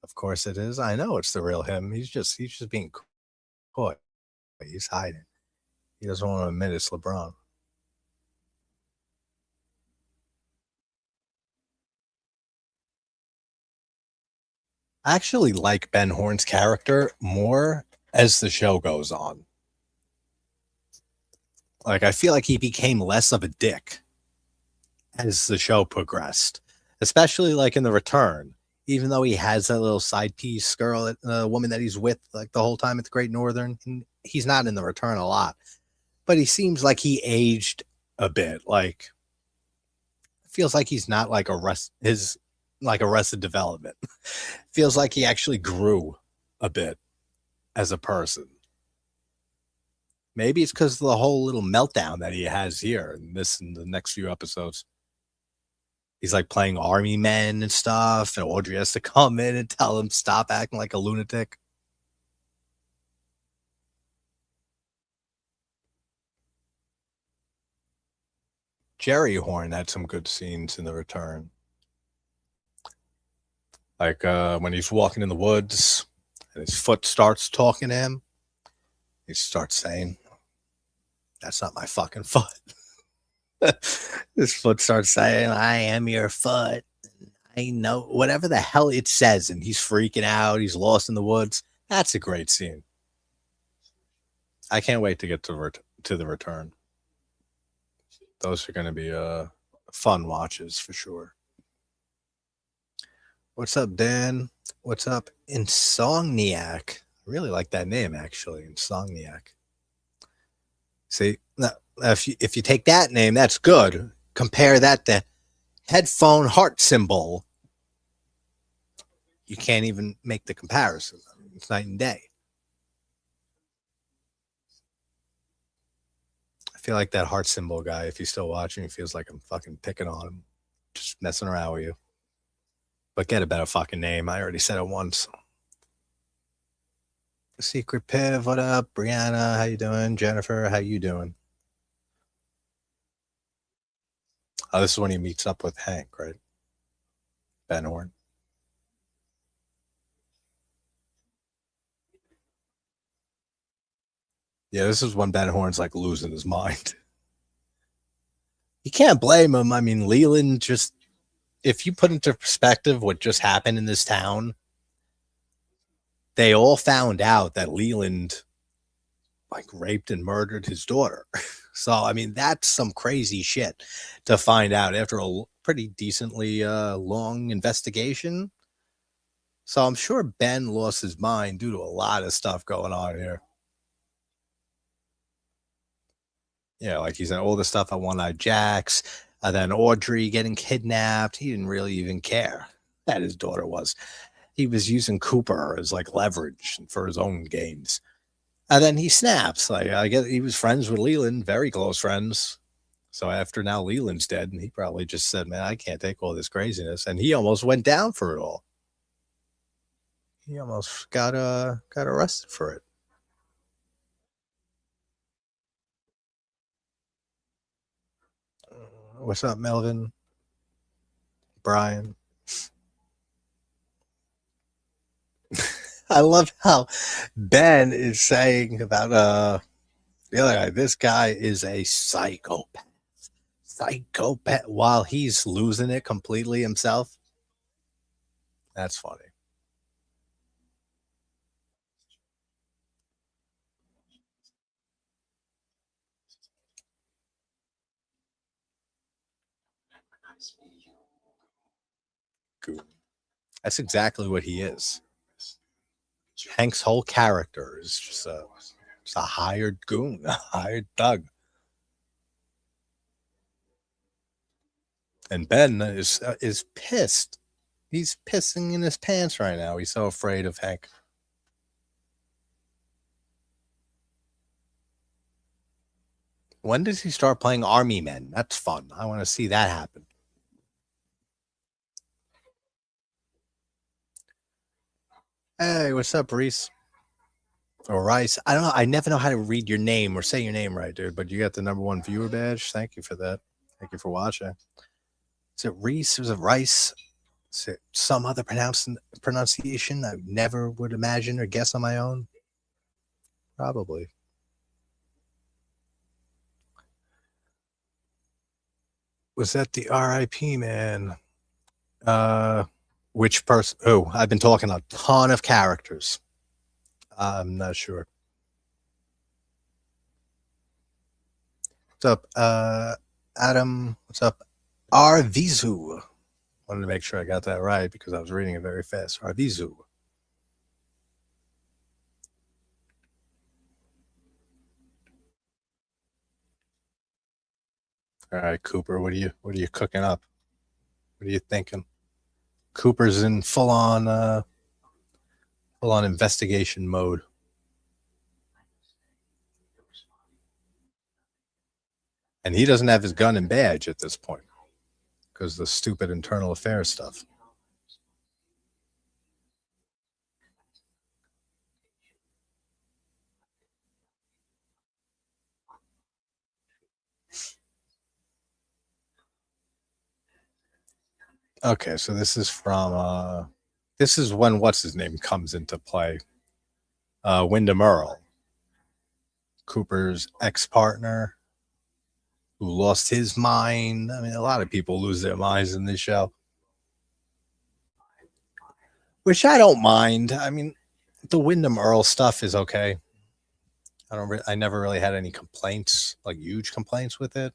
Of course it is. I know it's the real him. He's just being coy. He's hiding. He doesn't want to admit it's LeBron. I actually like Ben Horne's character more as the show goes on. Like, I feel like he became less of a dick as the show progressed, especially like in the return. Even though he has that little side piece girl, woman that he's with like the whole time at the Great Northern, and he's not in the return a lot, but he seems like he aged a bit. Like, feels like he's not like Arrested Development. Feels like he actually grew a bit as a person. Maybe it's because of the whole little meltdown that he has here in the next few episodes. He's like playing army men and stuff, and Audrey has to come in and tell him stop acting like a lunatic. Jerry Horne had some good scenes in the return. Like when he's walking in the woods and his foot starts talking to him, he starts saying, "That's not my fucking foot." His foot starts saying, "I am your foot. I know," whatever the hell it says, and he's freaking out. He's lost in the woods. That's a great scene. I can't wait to get to the return. Those are going to be fun watches for sure. What's up, Dan? What's up, Insomniac? I really like that name, actually, Insomniac. See, now, if you take that name, that's good. Compare that to headphone heart symbol. You can't even make the comparison. I mean, it's night and day. I feel like that heart symbol guy, if he's still watching, he feels like I'm fucking picking on him. Just messing around with you. But get a better fucking name. I already said it once. Secret Piv, what up? Brianna, how you doing? Jennifer, how you doing? Oh, this is when he meets up with Hank, right? Ben Horne. Yeah, this is when Ben Horne's like losing his mind. You can't blame him. I mean, Leland just, if you put into perspective what just happened in this town, they all found out that Leland like raped and murdered his daughter. So, I mean, that's some crazy shit to find out after a pretty decently long investigation. So I'm sure Ben lost his mind due to a lot of stuff going on here. Yeah, like he said, all the stuff on One Eyed Jacks, and then Audrey getting kidnapped. He didn't really even care that his daughter was. He was using Cooper as like leverage for his own gains. And then he snaps. Like, I guess he was friends with Leland, very close friends. So after now Leland's dead, and he probably just said, "Man, I can't take all this craziness." And he almost went down for it all. He almost got arrested for it. What's up, Melvin? Brian? I love how Ben is saying about the other guy. This guy is a psychopath. Psychopath while he's losing it completely himself. That's funny. Goon. That's exactly what he is. Hank's whole character is just a hired goon, a hired thug. And Ben is pissed. He's pissing in his pants right now. He's so afraid of Hank. When does he start playing Army Men? That's fun. I want to see that happen. Hey, what's up, Reese? Or Rice? I don't know. I never know how to read your name or say your name right, dude. But you got the #1 viewer badge. Thank you for that. Thank you for watching. Is it Reese? Is it Rice? Is it some other pronunciation I never would imagine or guess on my own? Probably. Was that the RIP man? Which person? Oh, I've been talking a ton of characters. I'm not sure. What's up, Adam? What's up, Arvizu? Wanted to make sure I got that right because I was reading it very fast. Arvizu. All right, Cooper. What are you cooking up? What are you thinking? Cooper's in full on investigation mode. And he doesn't have his gun and badge at this point because the stupid internal affairs stuff. Okay, so this is from this is when what's his name comes into play. Wyndham Earl, Cooper's ex-partner who lost his mind. I mean, a lot of people lose their minds in this show, which I don't mind. I mean, the Wyndham Earl stuff is okay. I never really had any complaints, like huge complaints with it.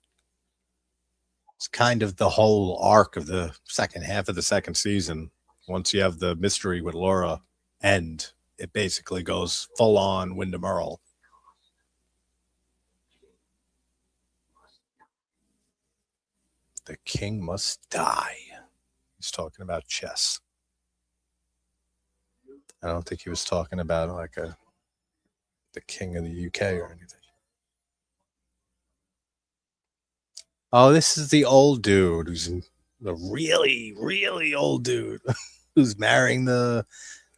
It's kind of the whole arc of the second half of the second season. Once you have the mystery with Laura end, it basically goes full on Wyndham Earl. The king must die. He's talking about chess. I don't think he was talking about like the king of the UK or anything. Oh, this is the old dude who's the really, really old dude who's marrying the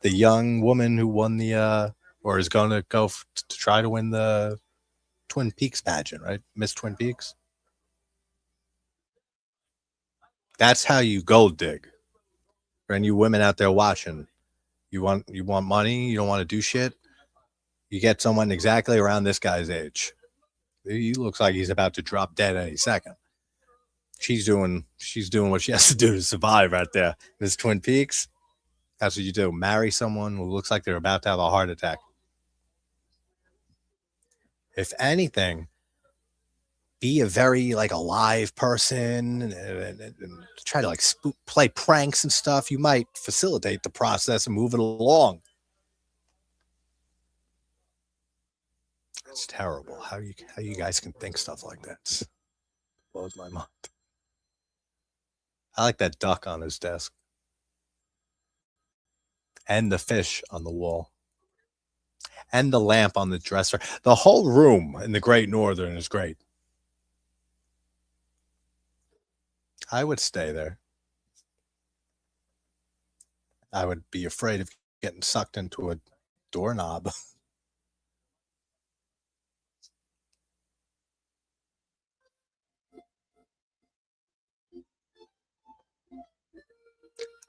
young woman who won the or is going to go to try to win the Twin Peaks pageant, right? Miss Twin Peaks. That's how you gold dig. For any women out there watching, you want money, you don't want to do shit. You get someone exactly around this guy's age. He looks like he's about to drop dead any second. She's doing what she has to do to survive right there. Miss Twin Peaks. That's what you do. Marry someone who looks like they're about to have a heart attack. If anything, be a very like alive person and try to like play pranks and stuff. You might facilitate the process and move it along. It's terrible how you guys can think stuff like that. It blows my mind. I like that duck on his desk and the fish on the wall and the lamp on the dresser. The whole room in the Great Northern is great. I would stay there. I would be afraid of getting sucked into a doorknob.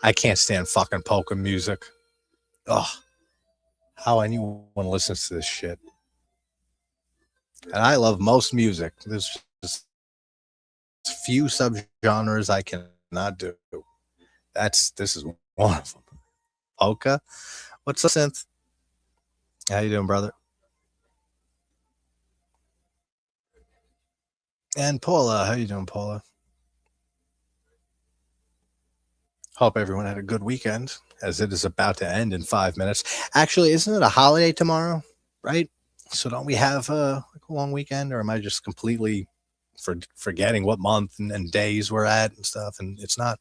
I can't stand fucking polka music. Ugh. How anyone listens to this shit. And I love most music. There's just few subgenres I cannot do. This is one of them. Polka. What's up, synth? How you doing, brother? And Paula, how you doing, Paula? Hope everyone had a good weekend, as it is about to end in 5 minutes. Actually, isn't it a holiday tomorrow? Right? So don't we have a long weekend, or am I just completely forgetting what month and days we're at and stuff? And it's not.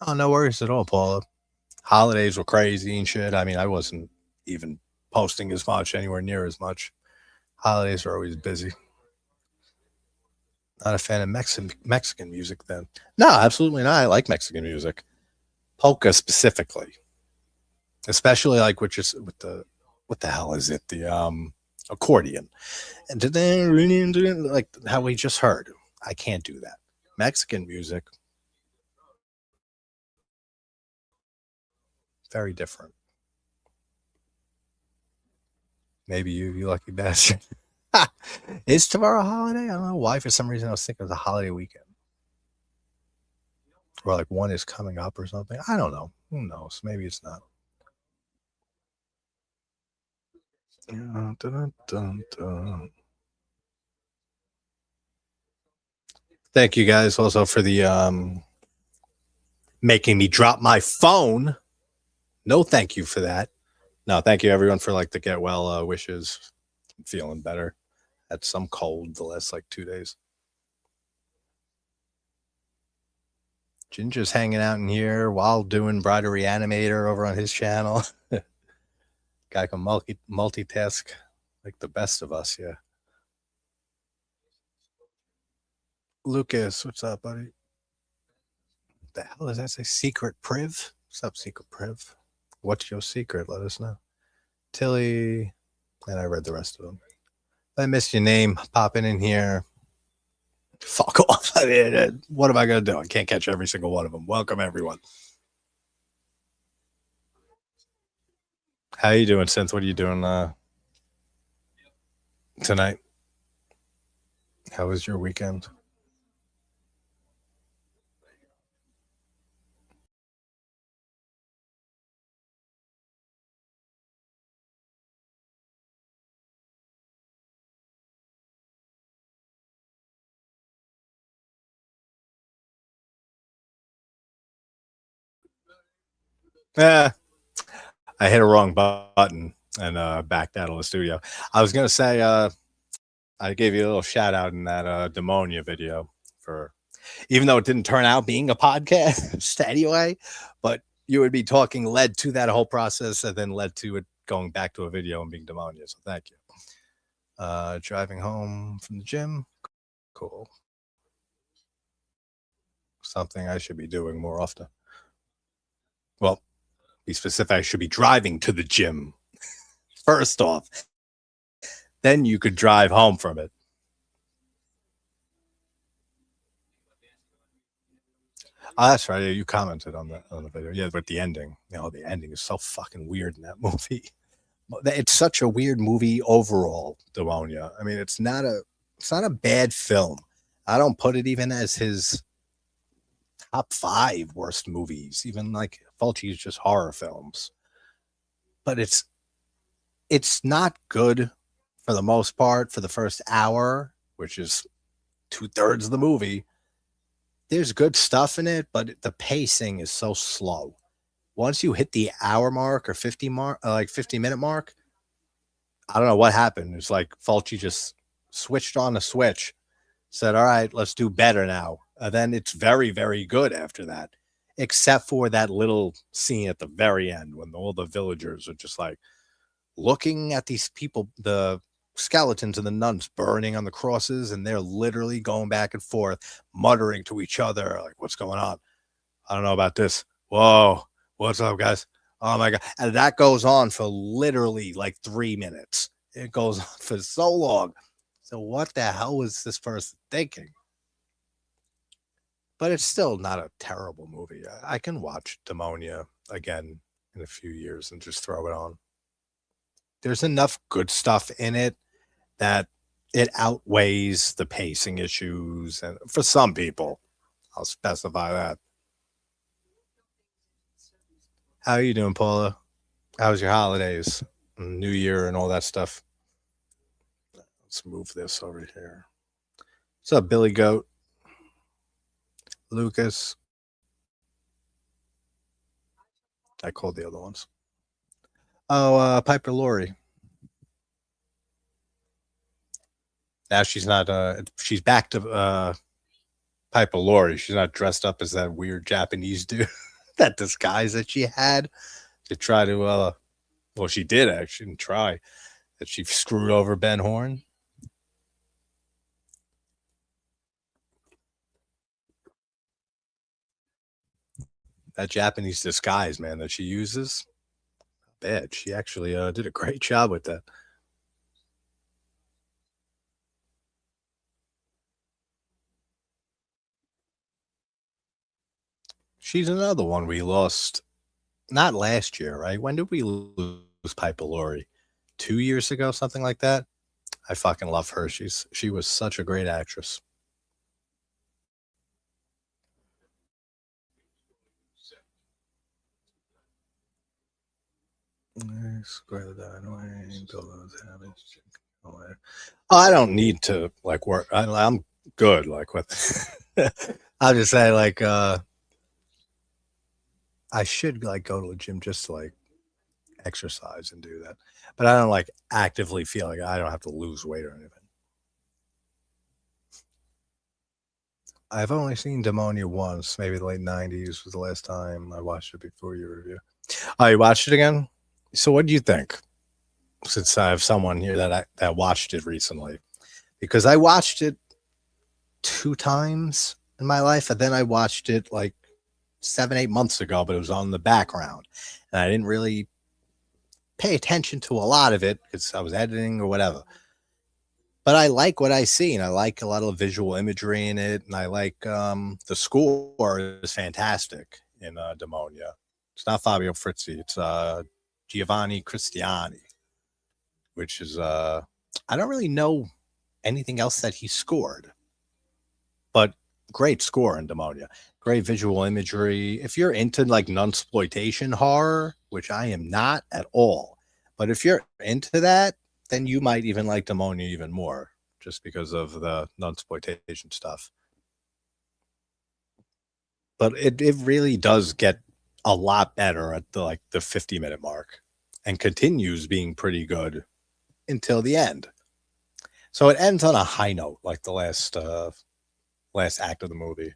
Oh, no worries at all, Paula. Holidays were crazy and shit. I mean, I wasn't even posting as much, anywhere near as much. Holidays are always busy. Not a fan of Mexican music then. No, absolutely not. I like Mexican music. Polka specifically. Especially like with the what the hell is it? The accordion. And like how we just heard. I can't do that. Mexican music. Very different. Maybe you lucky bastard. Is tomorrow a holiday? I don't know why. For some reason, I was thinking it was a holiday weekend, or like one is coming up or something. I don't know. Who knows? Maybe it's not. Dun, dun, dun, dun. Thank you guys also for the making me drop my phone. No, thank you for that. No, thank you everyone for like the get well wishes. I'm feeling better. Had some cold the last like 2 days. Ginger's hanging out in here while doing Brighter Reanimator over on his channel. Guy can multitask like the best of us, yeah. Lucas, what's up, buddy? The hell does that say? Secret Priv? What's up, Secret Priv? What's your secret? Let us know. Tilly, and I read the rest of them. If I missed your name, popping in here. Fuck off. I mean, what am I going to do? I can't catch every single one of them. Welcome, everyone. How you doing, Synth? What are you doing tonight? How was your weekend? Yeah, I hit a wrong button and backed out of the studio. I was gonna say I gave you a little shout out in that Demonia video for even though it didn't turn out being a podcast anyway, but you would be talking led to that whole process and then led to it going back to a video and being Demonia. So thank you. Driving home from the gym. Cool. Something I should be doing more often. Well, be specific, I should be driving to the gym first off. Then you could drive home from it. Oh, that's right. Yeah, you commented on the video. Yeah, but the ending. The ending is so fucking weird in that movie. It's such a weird movie overall, Demonia. I mean, it's not a bad film. I don't put it even as his top 5 worst movies. Even like Fulci's just horror films. But it's not good for the most part for the first hour, which is 2/3 of the movie. There's good stuff in it, but the pacing is so slow. Once you hit the hour mark or 50-minute mark, I don't know what happened. It's like Fulci just switched on a switch, said, "All right, let's do better now." And then it's very, very good after that, except for that little scene at the very end when all the villagers are just like looking at these people, the skeletons and the nuns burning on the crosses, and they're literally going back and forth, muttering to each other, like, "What's going on? I don't know about this. Whoa, what's up, guys? Oh my God." And that goes on for literally like 3 minutes. It goes on for so long. So, what the hell was this person thinking? But it's still not a terrible movie. I can watch Demonia again in a few years and just throw it on. There's enough good stuff in it that it outweighs the pacing issues. And for some people, I'll specify that. How are you doing, Paula? How was your holidays, New Year, and all that stuff? Let's move this over here. What's up, Billy Goat? Lucas. I called the other ones. Oh, Piper Laurie. Now she's not. She's back to Piper Laurie. She's not dressed up as that weird Japanese dude. That disguise that she had to try to. Well, she did actually try. That she screwed over Ben Horne. That Japanese disguise, man, that she uses. Bad. She actually did a great job with that. She's another one we lost. Not last year, right? When did we lose Piper Laurie? 2 years ago, something like that. I fucking love her. She was such a great actress. Square the dynamite, build those habits. Oh, I don't need to like work. I'm good. Like with, I'll just say like I should like go to the gym just to like exercise and do that, but I don't like actively feel like I don't have to lose weight or anything. I've only seen Demonia once, maybe the late '90s was the last time I watched it before your review. Oh, you watched it again? So what do you think? Since I have someone here that watched it recently, because I watched it 2 times in my life, and then I watched it like 7, 8 months ago, but it was on the background, and I didn't really pay attention to a lot of it because I was editing or whatever. But I like what I see, and I like a lot of visual imagery in it, and I like the score is fantastic in Demonia. It's not Fabio Frizzi; it's Giovanni Cristiani, which is I don't really know anything else that he scored, but great score in Demonia. Great visual imagery. If you're into like nunsploitation horror, which I am not at all, but if you're into that, then you might even like Demonia even more, just because of the nunsploitation stuff. But it really does get a lot better at the 50-minute mark, and continues being pretty good until the end. So it ends on a high note, like the last act of the movie.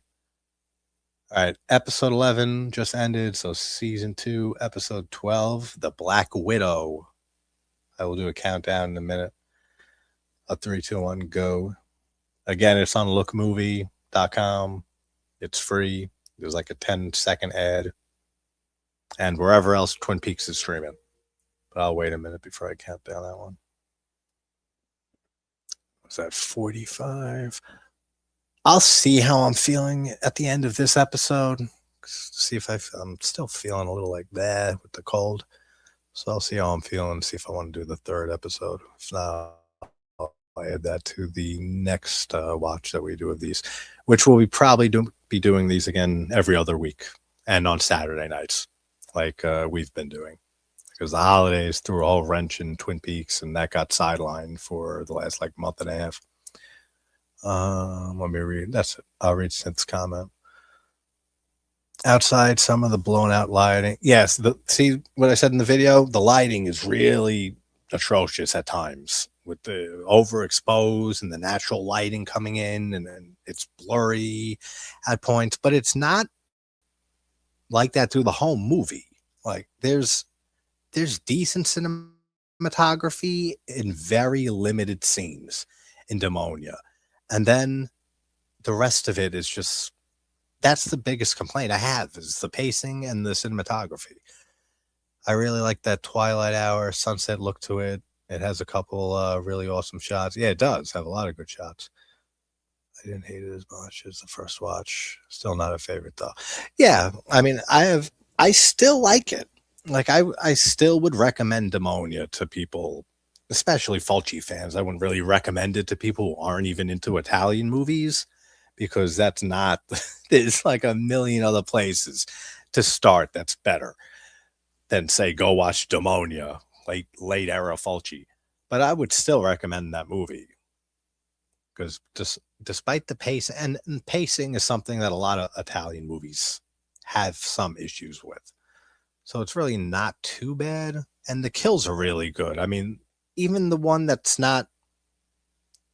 All right, episode 11 just ended, so season 2, episode 12, The Black Widow. I will do a countdown in a minute. A 3, 2, 1, go. Again, it's on lookmovie.com. It's free. There's like a 10-second ad. And wherever else Twin Peaks is streaming. But I'll wait a minute before I count down that one. Was that 45? I'll see how I'm feeling at the end of this episode. See if I'm still feeling a little like that with the cold. So I'll see how I'm feeling, see if I want to do the third episode. If not, I'll add that to the next watch that we do of these, which will be doing these again every other week and on Saturday nights, like we've been doing. Because the holidays threw a whole wrench in Twin Peaks, and that got sidelined for the last like month and a half. Let me read. That's it. I'll read Synth's comment. Outside, some of the blown out lighting. Yes, see what I said in the video? The lighting is really atrocious at times with the overexposed and the natural lighting coming in, and then it's blurry at points, but it's not like that through the whole movie. Like there's decent cinematography in very limited scenes in Demonia. And then the rest of it is just that's the biggest complaint I have is the pacing and the cinematography. I really like that twilight hour sunset look to it. It has a couple really awesome shots. Yeah, it does have a lot of good shots. I didn't hate it as much as the first watch. Still not a favorite though. Yeah, I mean, I still like it. Like I still would recommend Demonia to people, especially Fulci fans. I wouldn't really recommend it to people who aren't even into Italian movies because that's not there's like a million other places to start that's better than say go watch Demonia, late era Fulci. But I would still recommend that movie because despite the pace and pacing is something that a lot of Italian movies have some issues with. So it's really not too bad. And the kills are really good. I mean, even the one that's not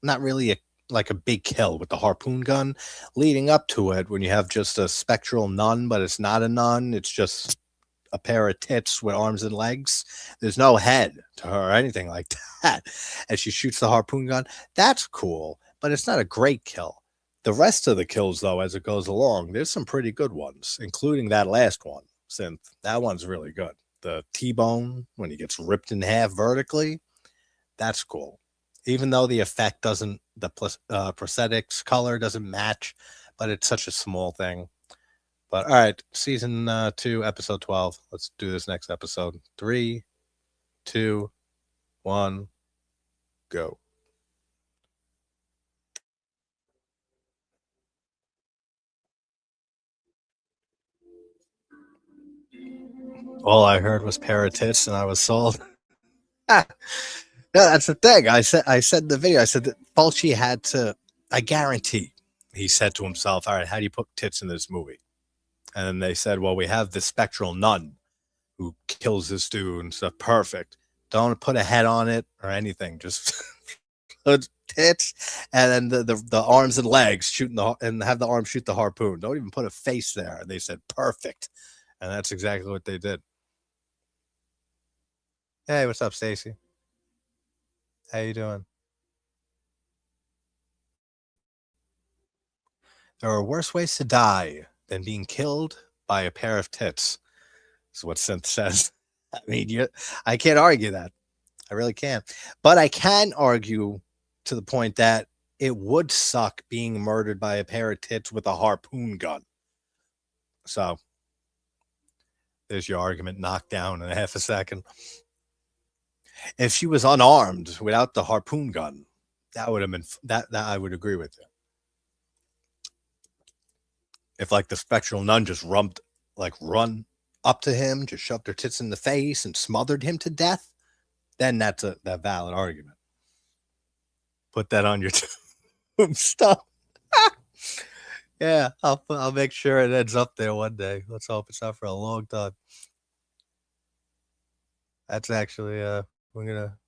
really like a big kill with the harpoon gun leading up to it when you have just a spectral nun, but it's not a nun. It's just a pair of tits with arms and legs. There's no head to her or anything like that. As she shoots the harpoon gun, that's cool, but it's not a great kill. The rest of the kills, though, as it goes along, there's some pretty good ones, including that last one. Synth, that one's really good. The T-bone when he gets ripped in half vertically, that's cool. Even though the effect doesn't, the prosthetics color doesn't match, but it's such a small thing. But all right, season 2, episode 12. Let's do this next episode. 3, 2, 1, go. all I heard was pair of tits, and I was sold. Yeah, that's the thing. I said in the video, I said that Fulci had to. I guarantee, he said to himself, "All right, how do you put tits in this movie?" And then they said, "Well, we have the spectral nun who kills this dude and stuff. Perfect. Don't put a head on it or anything. Just put tits, and then the arms and legs shooting and have the arms shoot the harpoon. Don't even put a face there." And they said, "Perfect," and that's exactly what they did. Hey, what's up, Stacy? How you doing? There are worse ways to die than being killed by a pair of tits. Is what Synth says. I mean, I can't argue that. I really can't. But I can argue to the point that it would suck being murdered by a pair of tits with a harpoon gun. So there's your argument knocked down in a half a second. If she was unarmed without the harpoon gun, that would have been that I would agree with you. If like the spectral nun just run up to him, just shoved her tits in the face and smothered him to death, then that's a valid argument. Put that on your stuff. Yeah, I'll make sure it ends up there one day. Let's hope it's not for a long time. That's actually we're gonna.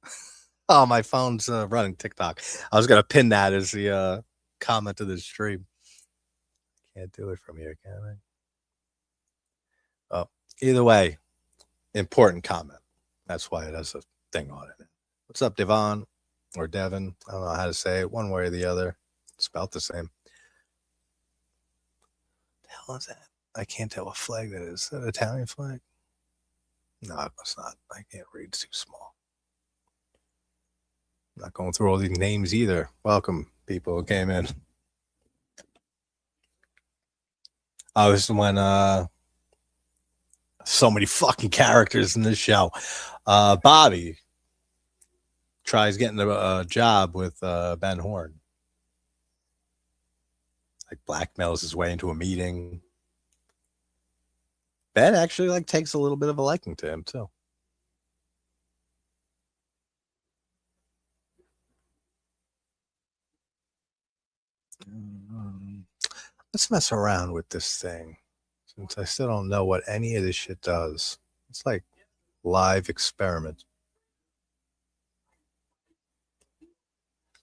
Oh, my phone's running TikTok. I was gonna pin that as the comment to the stream. Can't do it from here, can I? Oh, either way, important comment. That's why it has a thing on it. What's up, Devon or Devin? I don't know how to say it. One way or the other. It's about the same. What the hell is that? I can't tell what flag that is. Is that an Italian flag? No, it's not. I can't read. It's too small. I'm not going through all these names either. Welcome, people who came in. Oh, this is when so many fucking characters in this show. Bobby tries getting a job with Ben Horne. Like blackmails his way into a meeting. Ben actually like takes a little bit of a liking to him too. Let's mess around with this thing, since I still don't know what any of this shit does. It's like live experiment.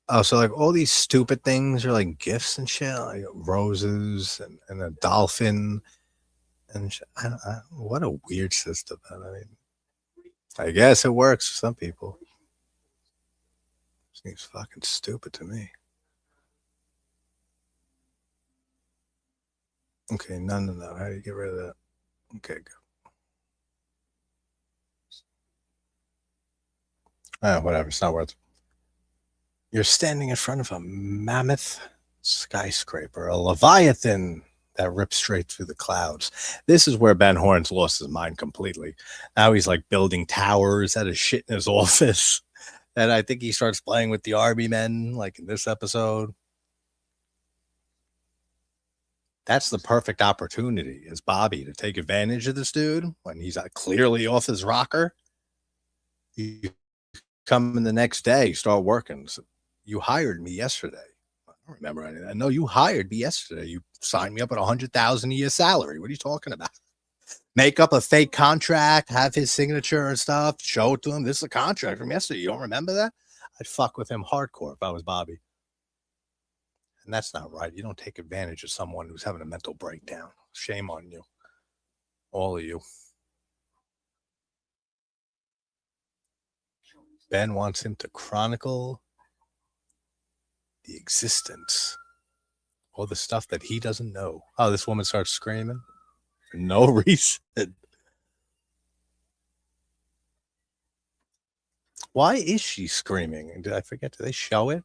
Oh, so like all these stupid things are like gifts and shit, like roses and a dolphin and shit. What a weird system. I mean, I guess it works for some people. Seems fucking stupid to me. Okay, no. How do you get rid of that? Okay, good. Whatever. It's not worth it. You're standing in front of a mammoth skyscraper, a leviathan that rips straight through the clouds. This is where Ben Horne's lost his mind completely. Now he's like building towers out of shit in his office. And I think he starts playing with the army men, like in this episode. That's the perfect opportunity as Bobby to take advantage of this dude when he's clearly off his rocker. You come in the next day, start working. So you hired me yesterday. I don't remember any of that. No, you hired me yesterday. You signed me up at $100,000 a year salary. What are you talking about? Make up a fake contract, have his signature and stuff, show it to him. This is a contract from yesterday. You don't remember that? I'd fuck with him hardcore if I was Bobby. And that's not right. You don't take advantage of someone who's having a mental breakdown. Shame on you. All of you. Ben wants him to chronicle the existence, all the stuff that he doesn't know. Oh, this woman starts screaming for no reason. Why is she screaming? Did I forget? Did they show it?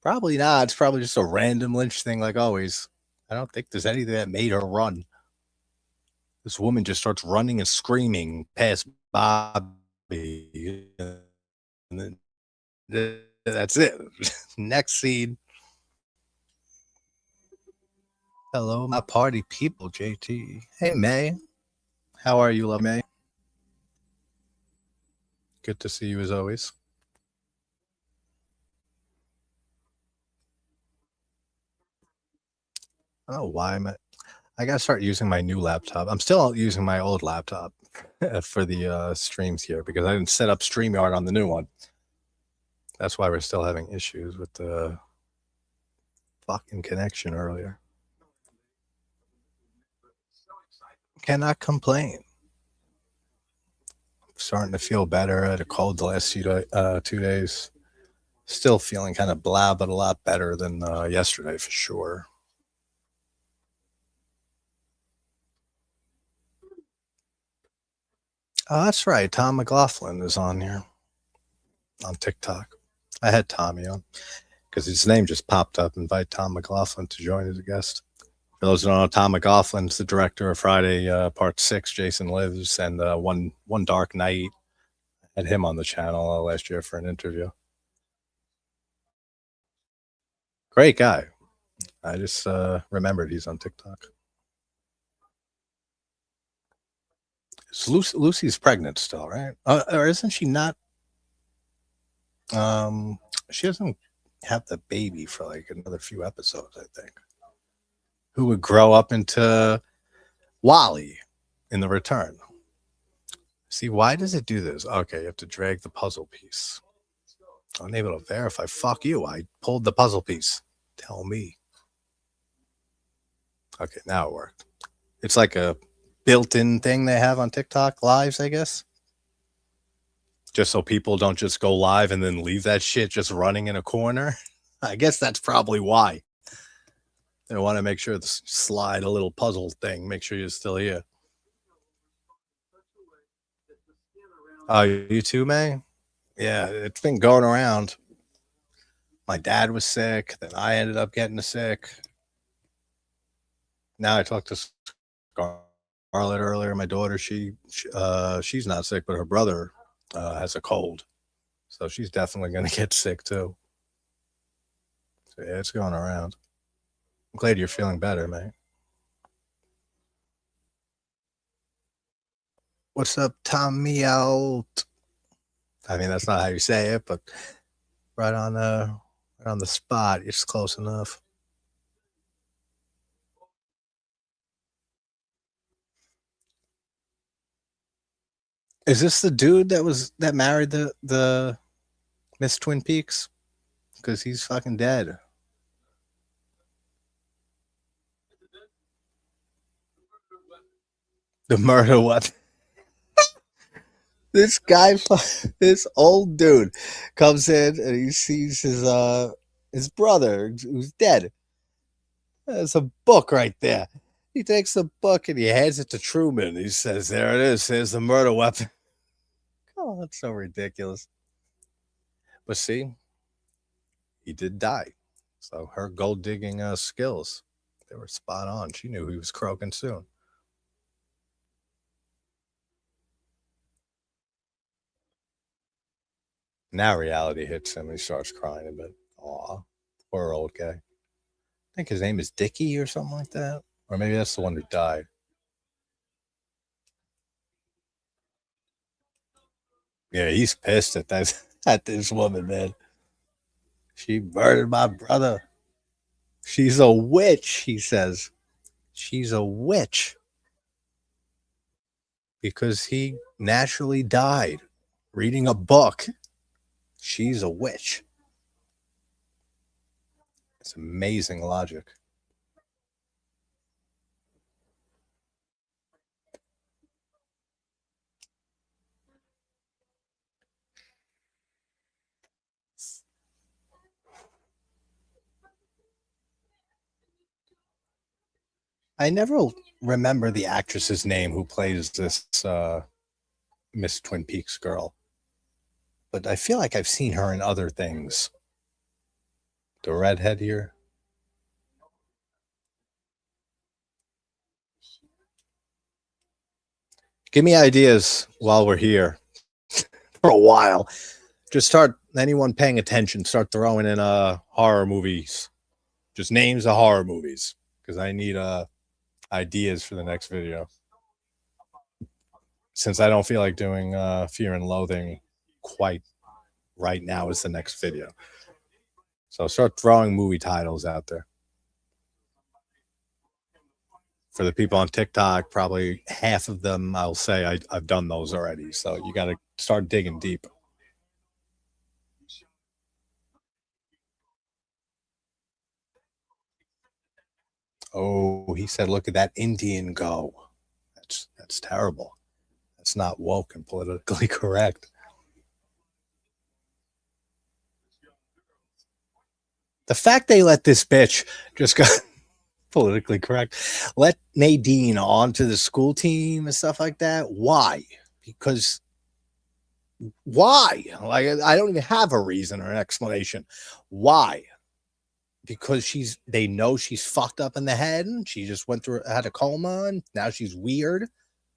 Probably not. It's probably just a random Lynch thing, like always. I don't think there's anything that made her run. This woman just starts running and screaming past Bobby. And then that's it. Next scene. Hello, my party people, JT. Hey, May. How are you, love May? Good to see you as always. I don't know why I gotta start using my new laptop. I'm still using my old laptop for the streams here because I didn't set up StreamYard on the new one. That's why we're still having issues with the fucking connection earlier. Cannot complain. Starting to feel better. I had a cold the last 2 days. Still feeling kind of blah, but a lot better than yesterday for sure. Oh, that's right. Tom McLaughlin is on here on TikTok. I had Tommy on because his name just popped up. Invite Tom McLaughlin to join as a guest. For those who don't know, Tom McLaughlin's the director of Friday Part 6, Jason Lives, and One Dark Night. I had him on the channel last year for an interview. Great guy. I just remembered he's on TikTok. Lucy's pregnant still, right? Or isn't she not? She doesn't have the baby for like another few episodes, I think. Who would grow up into Wally in the return? See, why does it do this? Okay, you have to drag the puzzle piece. Unable to verify. Fuck you. I pulled the puzzle piece. Tell me. Okay, now it worked. It's like a built-in thing they have on TikTok lives, I guess. Just so people don't just go live and then leave that shit just running in a corner. I guess that's probably why. They want to make sure to slide a little puzzle thing. Make sure you're still here. Oh, you too, May? Yeah, it's been going around. My dad was sick. Then I ended up getting sick. Now I talked to Scarlett earlier. My daughter, she's not sick, but her brother has a cold. So she's definitely going to get sick too. So yeah, it's going around. I'm glad you're feeling better, man. What's up, Tommy out? I mean, that's not how you say it, but right on the spot. It's close enough. Is this the dude that married the Miss Twin Peaks? Because he's fucking dead. The murder weapon. This guy, this old dude, comes in and he sees his brother who's dead. There's a book right there. He takes the book and he hands it to Truman. He says, "There it is. Here's the murder weapon." Oh, that's so ridiculous. But see, he did die. So her gold digging skills, they were spot on. She knew he was croaking soon. Now reality hits him and he starts crying a bit. Aw, poor old guy. I think his name is Dickie or something like that. Or maybe that's the one who died. Yeah, he's pissed at that at this woman, man. She murdered my brother. She's a witch, he says. She's a witch. Because he naturally died reading a book. She's a witch. It's amazing logic. I never remember the actress's name who plays this Miss Twin Peaks girl, but I feel like I've seen her in other things. The redhead here. Give me ideas while we're here for a while. Just start, anyone paying attention, start throwing in horror movies. Just names of horror movies, because I need ideas for the next video. since I don't feel like doing Fear and Loathing quite right now is the next video. So start throwing movie titles out there. For the people on TikTok, probably half of them, I'll say I've done those already. So you got to start digging deep. Oh, he said, look at that Indian go. That's terrible. That's not woke and politically correct. The fact they let this bitch just go politically correct, let Nadine onto the school team and stuff like that. Why? Because why? Like, I don't even have a reason or an explanation. Why? Because they know she's fucked up in the head and she just had a coma and now she's weird.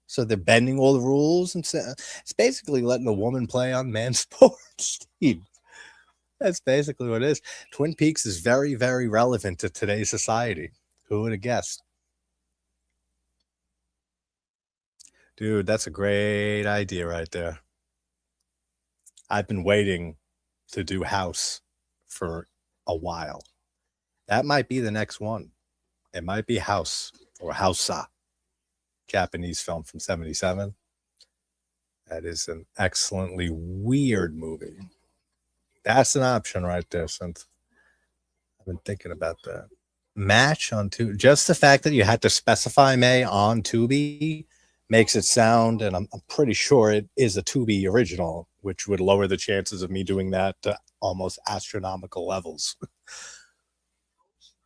So they're bending all the rules and it's basically letting a woman play on man's sports team. That's basically what it is. Twin Peaks is very, very relevant to today's society. Who would have guessed? Dude, that's a great idea right there. I've been waiting to do House for a while. That might be the next one. It might be House or Hausa, Japanese film from 1977. That is an excellently weird movie. That's an option right there, since I've been thinking about that. Match on Tubi. Just the fact that you had to specify May on Tubi makes it sound, and I'm pretty sure it is a Tubi original, which would lower the chances of me doing that to almost astronomical levels.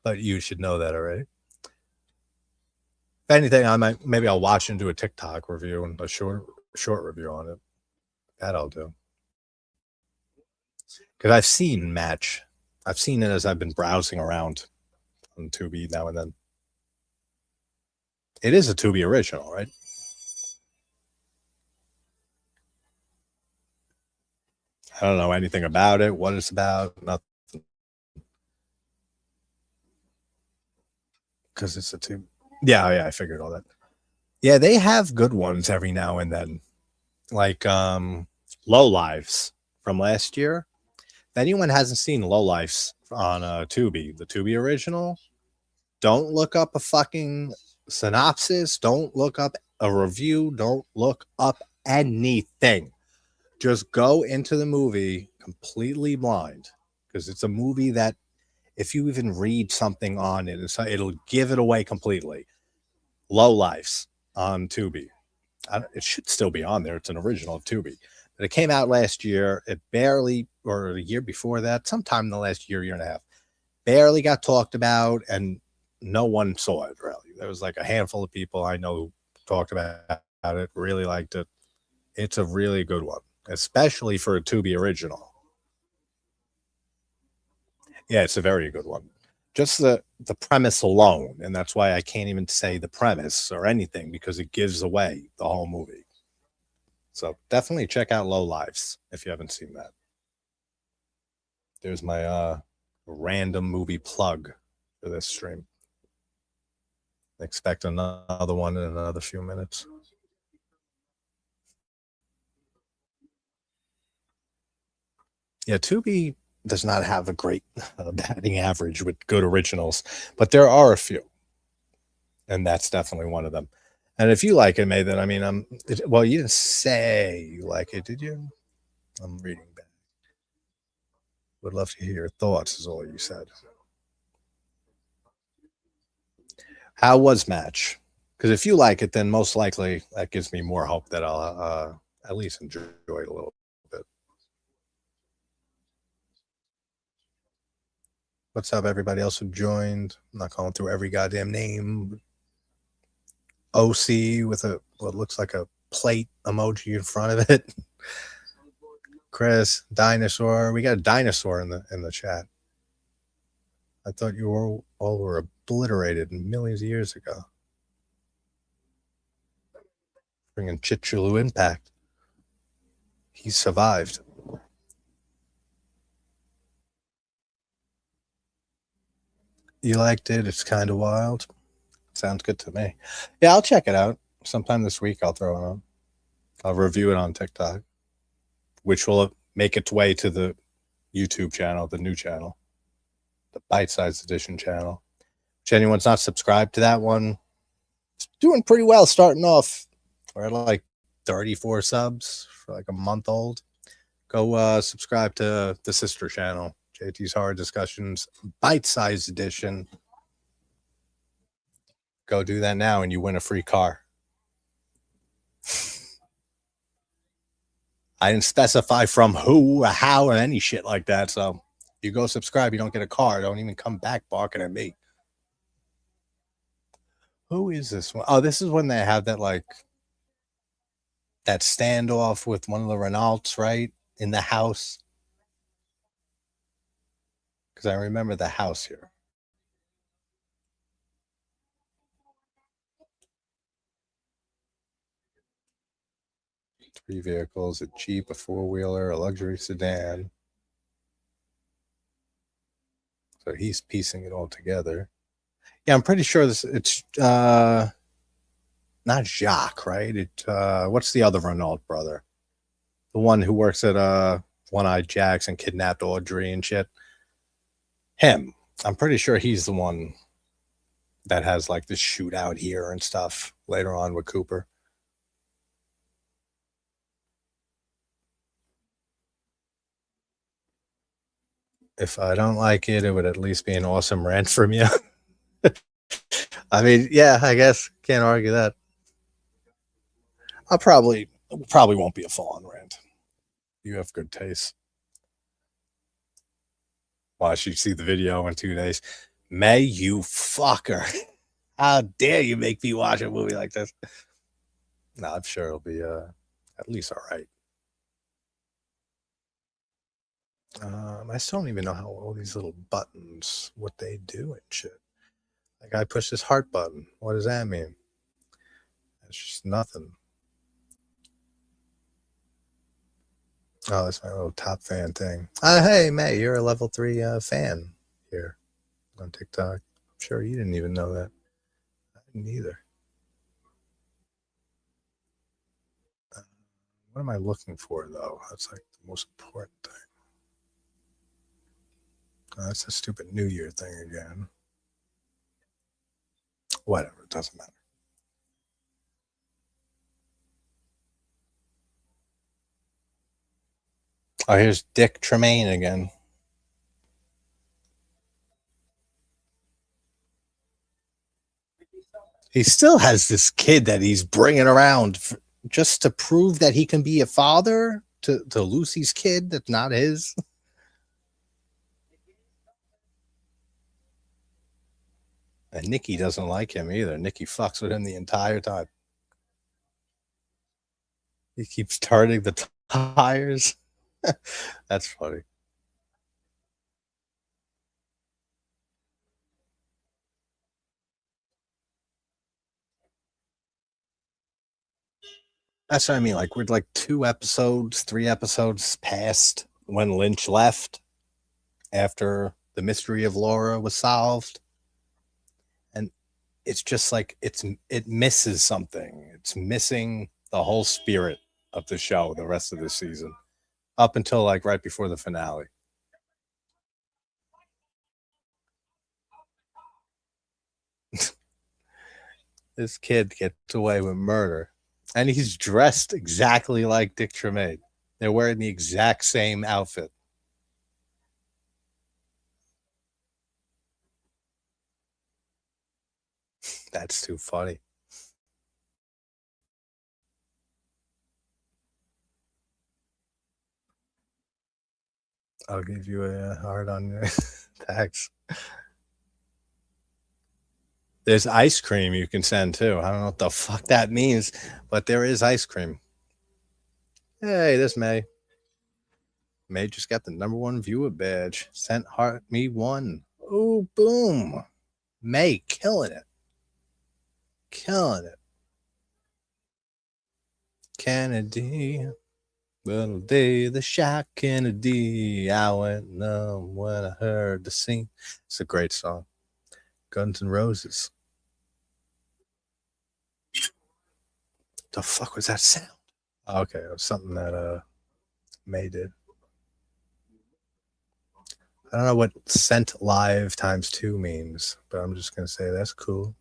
But you should know that already. If anything, maybe I'll watch and do a TikTok review and a short review on it. That I'll do. Because I've seen Match. I've seen it as I've been browsing around on Tubi now and then. It is a Tubi original, right? I don't know anything about it, what it's about, nothing. Because it's a Tubi. Yeah, I figured all that. Yeah, they have good ones every now and then. Like Low Lives from last year. If anyone hasn't seen Low Lives on Tubi, the Tubi original, don't look up a fucking synopsis. Don't look up a review. Don't look up anything. Just go into the movie completely blind, because it's a movie that if you even read something on it, it'll give it away completely. Low Lives on Tubi. It should still be on there. It's an original of Tubi. But it came out last year. It barely, or a year before that, sometime in the last year and a half, barely got talked about, and no one saw it, really. There was like a handful of people I know who talked about it, really liked it. It's a really good one, especially for a Tubi original. Yeah, it's a very good one. Just the premise alone, and that's why I can't even say the premise or anything, because it gives away the whole movie. So definitely check out Low Lives if you haven't seen that. There's my random movie plug for this stream. Expect another one in another few minutes. Yeah, Tubi does not have a great batting average with good originals, but there are a few, and that's definitely one of them. And if you like it, May, then well, you didn't say you like it, did you? I'm reading back. Would love to hear your thoughts, is all you said. How was Match? Because if you like it, then most likely that gives me more hope that I'll at least enjoy it a little bit. What's up, everybody else who joined? I'm not calling through every goddamn name. OC with what looks like a plate emoji in front of it. Chris, dinosaur. We got a dinosaur in the chat. I thought you all were obliterated millions of years ago. Bringing Chichulu impact. He survived. You liked it? It's kind of wild. Sounds good to me. Yeah, I'll check it out. Sometime this week I'll throw it on. I'll review it on TikTok, which will make its way to the YouTube channel, the new channel, the bite-sized edition channel. If anyone's not subscribed to that one, it's doing pretty well starting off. We're at like 34 subs for like a month old. Go subscribe to the sister channel, JT's Horror Discussions, bite-sized edition. Go do that now and you win a free car. I didn't specify from who or how or any shit like that. So you go subscribe, you don't get a car. Don't even come back barking at me. Who is this one? Oh, this is when they have that like that standoff with one of the Renaults, right? In the house. Because I remember the house here. Three vehicles, a Jeep, a four-wheeler, a luxury sedan. So he's piecing it all together. Yeah, I'm pretty sure it's not Jacques, right? What's the other Renault brother? The one who works at One-Eyed Jack's and kidnapped Audrey and shit. Him. I'm pretty sure he's the one that has like this shootout here and stuff later on with Cooper. If I don't like it, it would at least be an awesome rant from you. I mean, yeah, I guess can't argue that. I'll probably won't be a full-on rant. You have good taste. Watch you see the video in 2 days. May you fucker. How dare you make me watch a movie like this? No, I'm sure it'll be at least all right. I still don't even know how all these little buttons, what they do and shit. Like I push this heart button. What does that mean? It's just nothing. Oh, that's my little top fan thing. Hey, May, you're a level 3 fan here on TikTok. I'm sure you didn't even know that. I didn't either. What am I looking for, though? That's like the most important thing. Oh, that's a stupid New Year thing again. Whatever, it doesn't matter. Oh, here's Dick Tremaine again. He still has this kid that he's bringing around just to prove that he can be a father to Lucy's kid that's not his. And Nikki doesn't like him either. Nikki fucks with him the entire time. He keeps turning the tires. That's funny. That's what I mean. Like we're like 2 episodes, 3 episodes past when Lynch left after the mystery of Laura was solved. And it's just like it misses something. It's missing the whole spirit of the show the rest of the season. Up until like right before the finale. This kid gets away with murder. And he's dressed exactly like Dick Tremaine. They're wearing the exact same outfit. That's too funny. I'll give you a heart on your tax. There's ice cream you can send too. I don't know what the fuck that means, but there is ice cream. Hey, this May. May just got the #1 viewer badge. Sent heart me 1. Oh, boom. May killing it. Killing it. Kennedy. Little day, the shot Kennedy. I went numb when I heard the scene. It's a great song. Guns N' Roses. The fuck was that sound? Okay, it was something that May did. I don't know what sent live times 2 means, but I'm just gonna say that's cool.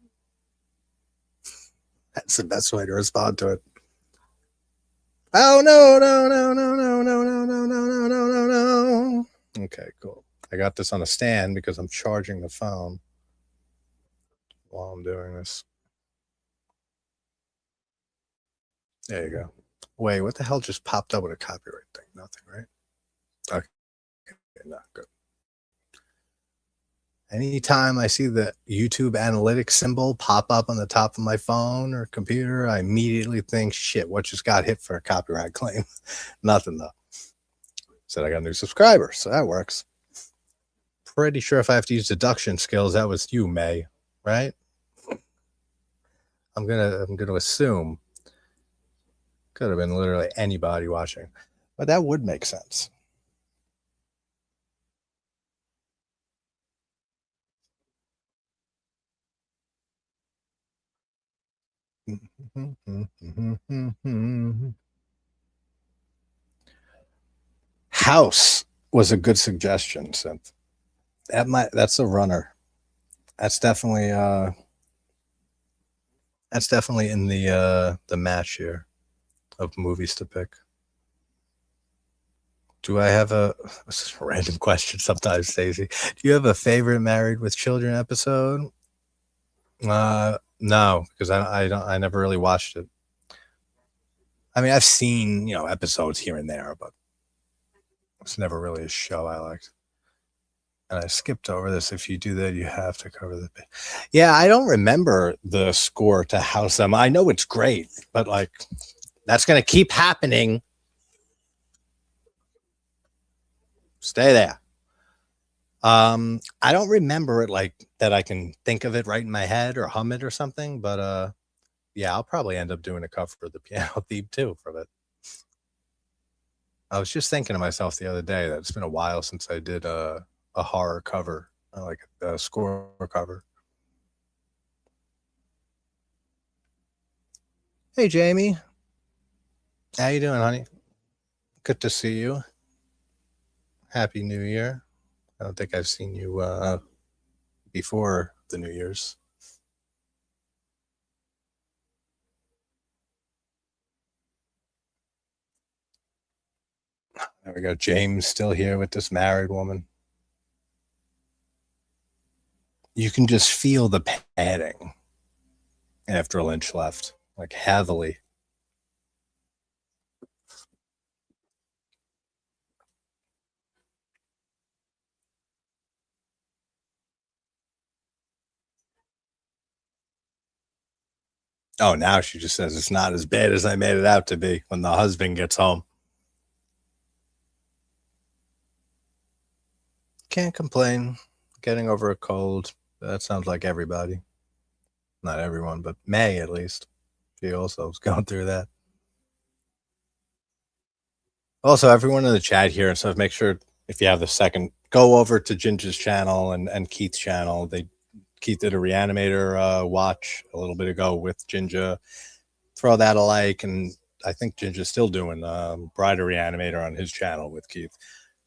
That's the best way to respond to it. Oh no, no, no, no, no, no, no, no, no, no, no, no, no. Okay, cool. I got this on a stand because I'm charging the phone while I'm doing this. There you go. Wait, what the hell just popped up with a copyright thing? Nothing, right? Okay, not good. Anytime I see the YouTube analytics symbol pop up on the top of my phone or computer, I immediately think, shit, what just got hit for a copyright claim? Nothing though. Said I got a new subscriber, so that works. Pretty sure if I have to use deduction skills, that was you, May, right? I'm gonna assume. Could have been literally anybody watching, but that would make sense. House was a good suggestion, Synth. That's a runner. That's definitely in the match here of movies to pick. Do I have a random question sometimes, Stacey? Do you have a favorite Married with Children episode? No, because I never really watched it. I mean, I've seen, episodes here and there, but it's never really a show I liked. And I skipped over this. If you do that, you have to cover the. Yeah, I don't remember the score to House Them. I know it's great, but like, that's going to keep happening. Stay there. I don't remember it like that. I can think of it right in my head or hum it or something. But yeah, I'll probably end up doing a cover of the piano theme too from it. I was just thinking to myself the other day that it's been a while since I did a horror cover, like a score cover. Hey, Jamie. How you doing, honey? Good to see you. Happy New Year. I don't think I've seen you before the New Year's. There we go. James still here with this married woman. You can just feel the padding after Lynch left, like heavily. Oh, now she just says it's not as bad as I made it out to be when the husband gets home. Can't complain. Getting over a cold. That sounds like everybody. Not everyone, but May at least. She also was going through that. Also, everyone in the chat here, so make sure if you have the second, go over to Ginger's channel and Keith's channel. Keith did a Reanimator watch a little bit ago with Ginger. Throw that a like, and I think Ginger's still doing Bride of Reanimator on his channel with Keith.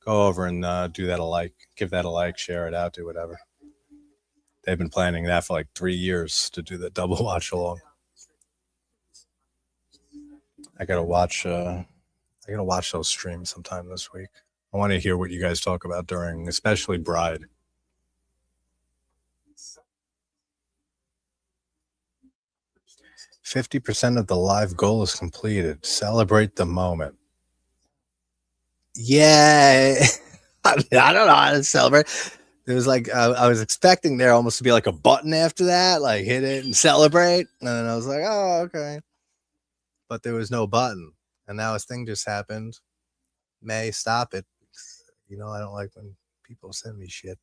Go over and do that a like, give that a like, share it out, do whatever. They've been planning that for like 3 years to do the double watch along. I gotta watch those streams sometime this week. I want to hear what you guys talk about during, especially Bride. "50% of the live goal is completed. Celebrate the moment." Yeah, I don't know how to celebrate. There was like I was expecting there almost to be like a button after that, like hit it and celebrate, and then I was like, oh, okay. But there was no button, and now a thing just happened. May, stop it. I don't like when people send me shit.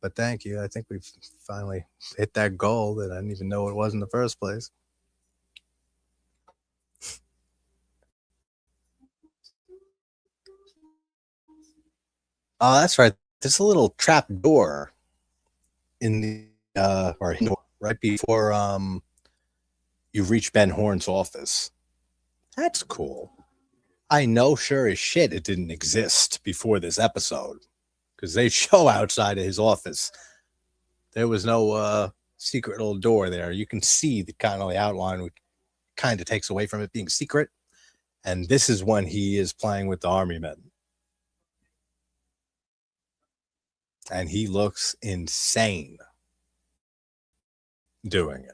But thank you. I think we've finally hit that goal that I didn't even know it was in the first place. Oh, that's right. There's a little trap door in the right before you reach Ben Horne's office. That's cool. I know sure as shit it didn't exist before this episode because they show outside of his office. There was no secret little door there. You can see the kind of the outline, which kind of takes away from it being secret. And this is when he is playing with the army men. And he looks insane doing it.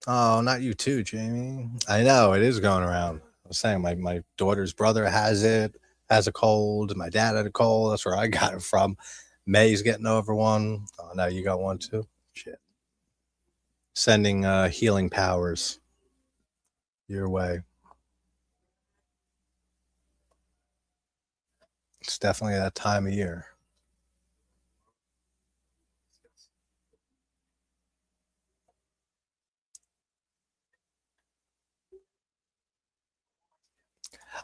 Oh, not you too, Jamie. I know it is going around. I was saying my daughter's brother has a cold. My dad had a cold. That's where I got it from. May's getting over one. Oh, now you got one too. Shit. Sending healing powers your way. It's definitely that time of year.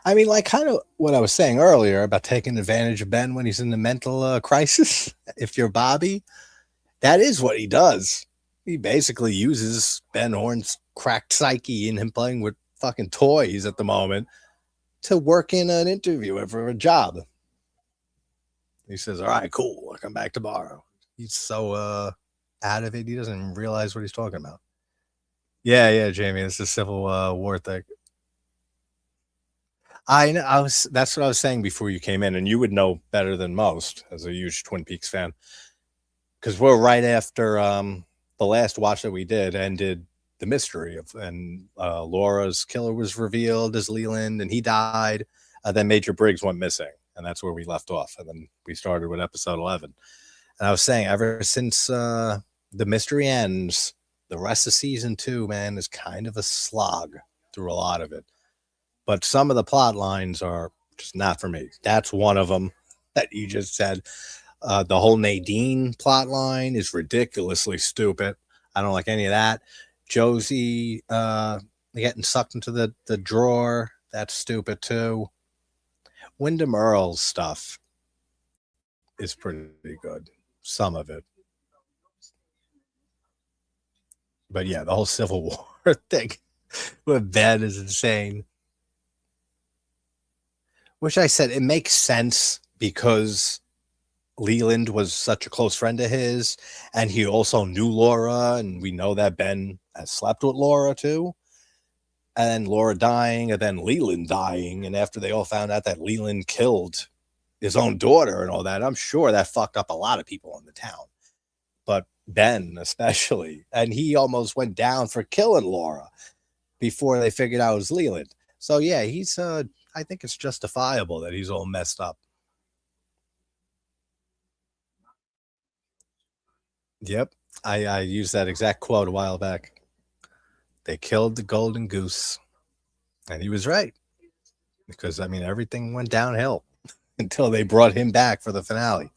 I mean, like kind of what I was saying earlier about taking advantage of Ben when he's in the mental crisis. If you're Bobby, that is what he does. He basically uses Ben Horne's cracked psyche and him playing with fucking toys at the moment to work in an interview for a job. He says, all right, cool. I'll come back tomorrow. He's so out of it. He doesn't realize what he's talking about. Yeah, Jamie. It's a Civil War thing. I know. That's what I was saying before you came in, and you would know better than most as a huge Twin Peaks fan, because we're right after the last watch that we did ended the mystery of, and Laura's killer was revealed as Leland, and he died. Then Major Briggs went missing, and that's where we left off, and then we started with episode 11. And I was saying, ever since the mystery ends, the rest of season 2, man, is kind of a slog through a lot of it. But some of the plot lines are just not for me. That's one of them that you just said. The whole Nadine plot line is ridiculously stupid. I don't like any of that. Josie getting sucked into the drawer, that's stupid too. Wyndham Earle's stuff is pretty good. Some of it. But yeah, the whole Civil War thing with Ben is insane. Which I said, it makes sense because Leland was such a close friend of his, and he also knew Laura, and we know that Ben has slept with Laura too. And Laura dying, and then Leland dying, and after they all found out that Leland killed his own daughter and all that, I'm sure that fucked up a lot of people in the town. But Ben especially, and he almost went down for killing Laura before they figured out it was Leland. So yeah, he's I think it's justifiable that he's all messed up. Yep. I used that exact quote a while back. They killed the golden goose. And he was right. Because, I mean, everything went downhill until they brought him back for the finale.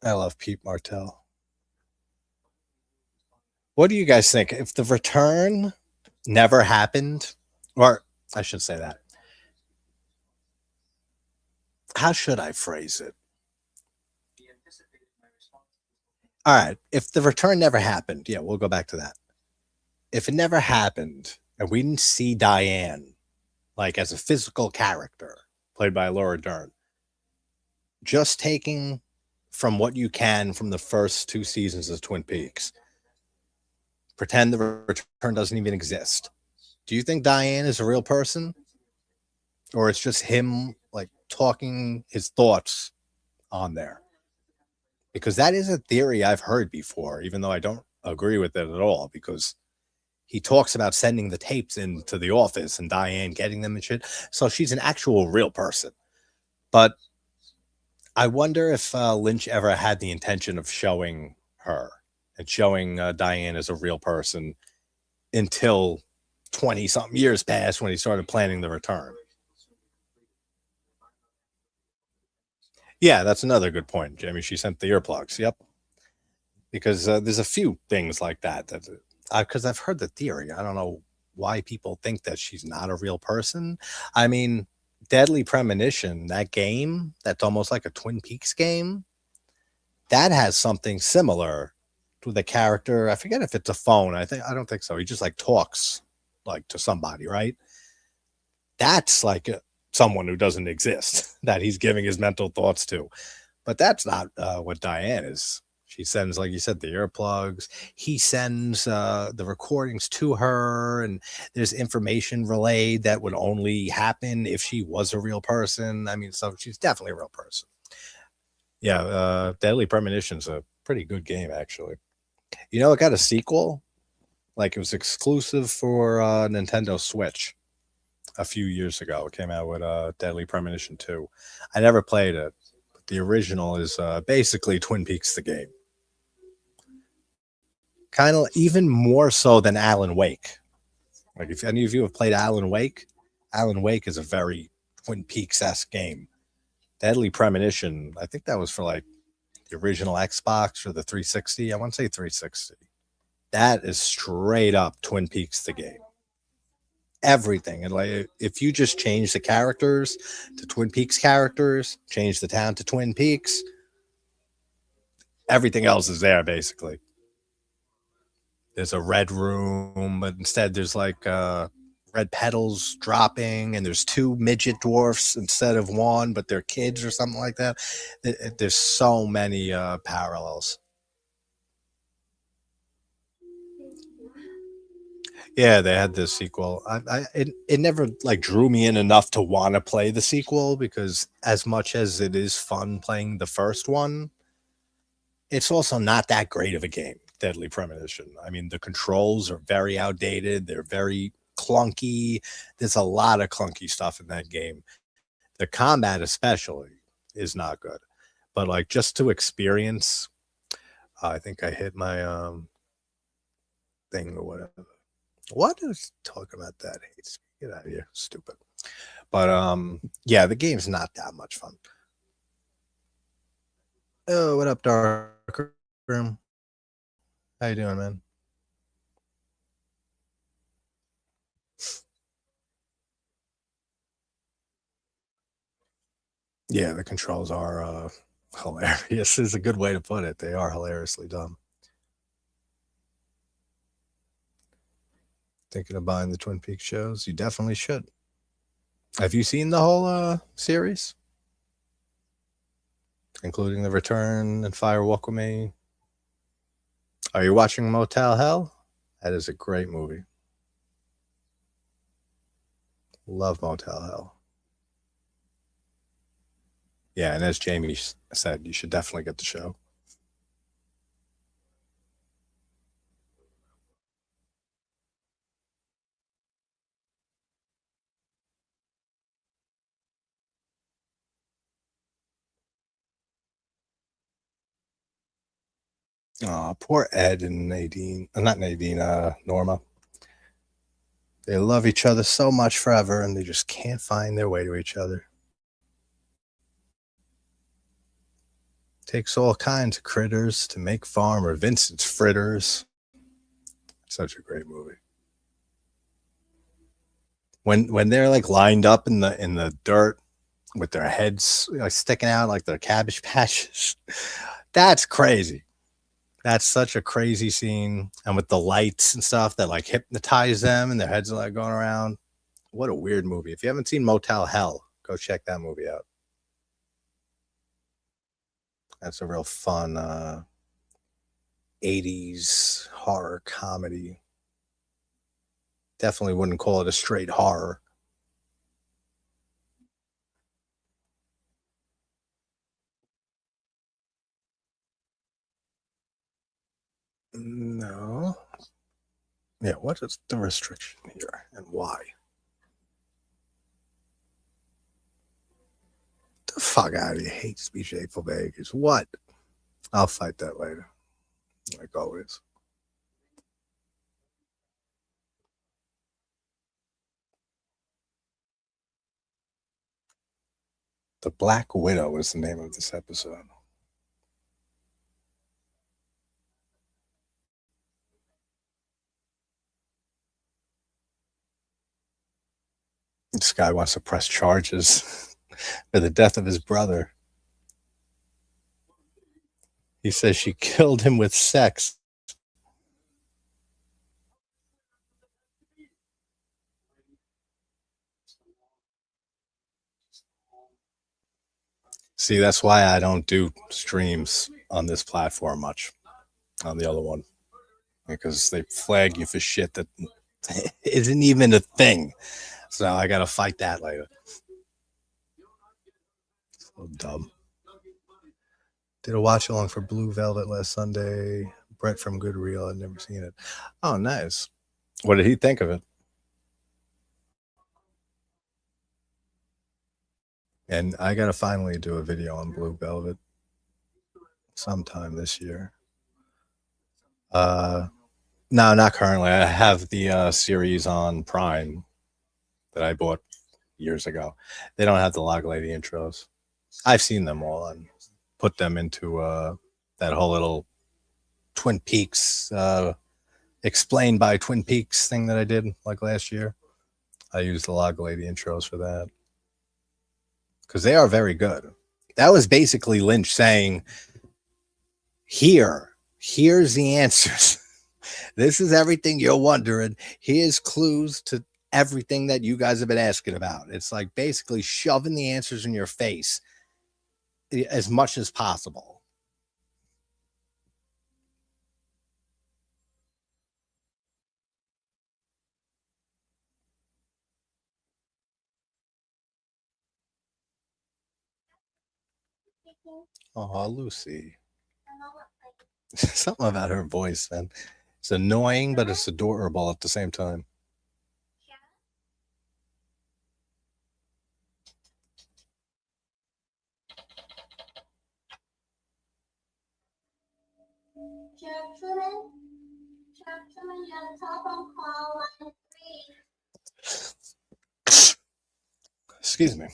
I love Pete Martell. What do you guys think? If the return never happened, or I should say that, how should I phrase it? All right. If the return never happened, yeah, we'll go back to that. If it never happened and we didn't see Diane like as a physical character played by Laura Dern, just taking from what you can from the first 2 seasons of Twin Peaks, pretend the return doesn't even exist. Do you think Diane is a real person? Or it's just him like talking his thoughts on there? Because that is a theory I've heard before, even though I don't agree with it at all, because he talks about sending the tapes into the office and Diane getting them and shit. So she's an actual real person. But I wonder if Lynch ever had the intention of showing her and showing Diane as a real person until 20-something years passed when he started planning the return. Yeah, that's another good point, Jamie. She sent the earplugs. Yep. Because there's a few things like that because I've heard the theory. I don't know why people think that she's not a real person. I mean, Deadly Premonition, that game, that's almost like a Twin Peaks game, that has something similar to the character. I forget if it's a phone. I don't think so. He just like talks like to somebody, right? That's like someone who doesn't exist that he's giving his mental thoughts to. But that's not what Diane is. She sends, like you said, the earplugs. He sends the recordings to her, and there's information relayed that would only happen if she was a real person. I mean, so she's definitely a real person. Yeah, Deadly Premonition's a pretty good game, actually. You know, it got a sequel. Like, it was exclusive for Nintendo Switch a few years ago. It came out with Deadly Premonition 2. I never played it. But the original is basically Twin Peaks the game. Kind of even more so than Alan Wake. Like, if any of you have played Alan Wake is a very Twin Peaks-esque game. Deadly Premonition, I think that was for like the original Xbox or the 360. I want to say 360. That is straight up Twin Peaks the game. Everything. And like, if you just change the characters to Twin Peaks characters, change the town to Twin Peaks, everything else is there basically. There's a red room, but instead there's like red petals dropping, and there's two midget dwarfs instead of one, but they're kids or something like that. There's so many parallels. Yeah, they had this sequel. It never like drew me in enough to want to play the sequel, because as much as it is fun playing the first one, it's also not that great of a game. Deadly Premonition. I mean, the controls are very outdated. They're very clunky. There's a lot of clunky stuff in that game. The combat, especially, is not good. But like, just to experience, I think I hit my thing or whatever. What is talking about that? Get out of here, stupid. But yeah, the game's not that much fun. Oh, what up, Dark Room? How you doing, man? Yeah, the controls are hilarious. Is a good way to put it. They are hilariously dumb. Thinking of buying the Twin Peaks shows? You definitely should. Have you seen the whole series, including The Return and Fire Walk with Me? Are you watching Motel Hell? That is a great movie. Love Motel Hell. Yeah, and as Jamie said, you should definitely get the show. Oh, poor Ed and Nadine. Not Nadine, Norma. They love each other so much forever, and they just can't find their way to each other. Takes all kinds of critters to make Farmer Vincent's fritters. Such a great movie. When they're like lined up in the dirt with their heads like sticking out like their cabbage patches, that's crazy. That's such a crazy scene, and with the lights and stuff that like hypnotize them, and their heads are like going around. What a weird movie. If you haven't seen Motel Hell, go check that movie out. That's a real fun 80s horror comedy. Definitely wouldn't call it a straight horror. No. Yeah, what is the restriction here and why? The fuck out of here. Hate speech, hateful behaviors. What? I'll fight that later, like always. The Black Widow is the name of this episode. This guy wants to press charges for the death of his brother. He says she killed him with sex. See, that's why I don't do streams on this platform much, on the other one, because they flag you for shit that isn't even a thing. So I got to fight that later. So dumb. Did a watch along for Blue Velvet last Sunday. Brett from Good Reel. I'd never seen it. Oh, nice. What did he think of it? And I got to finally do a video on Blue Velvet sometime this year. No, not currently. I have the series on Prime that I bought years ago. They don't have the Log Lady intros. I've seen them all and put them into that whole little Twin Peaks explained by Twin Peaks thing that I did like last year. I used the Log Lady intros for that because they are very good. That was basically Lynch saying, here's the answers. This is everything you're wondering. Here's clues to everything that you guys have been asking about. It's like basically shoving the answers in your face as much as possible. Oh, Lucy. Something about her voice, man. It's annoying, but it's adorable at the same time. Excuse me.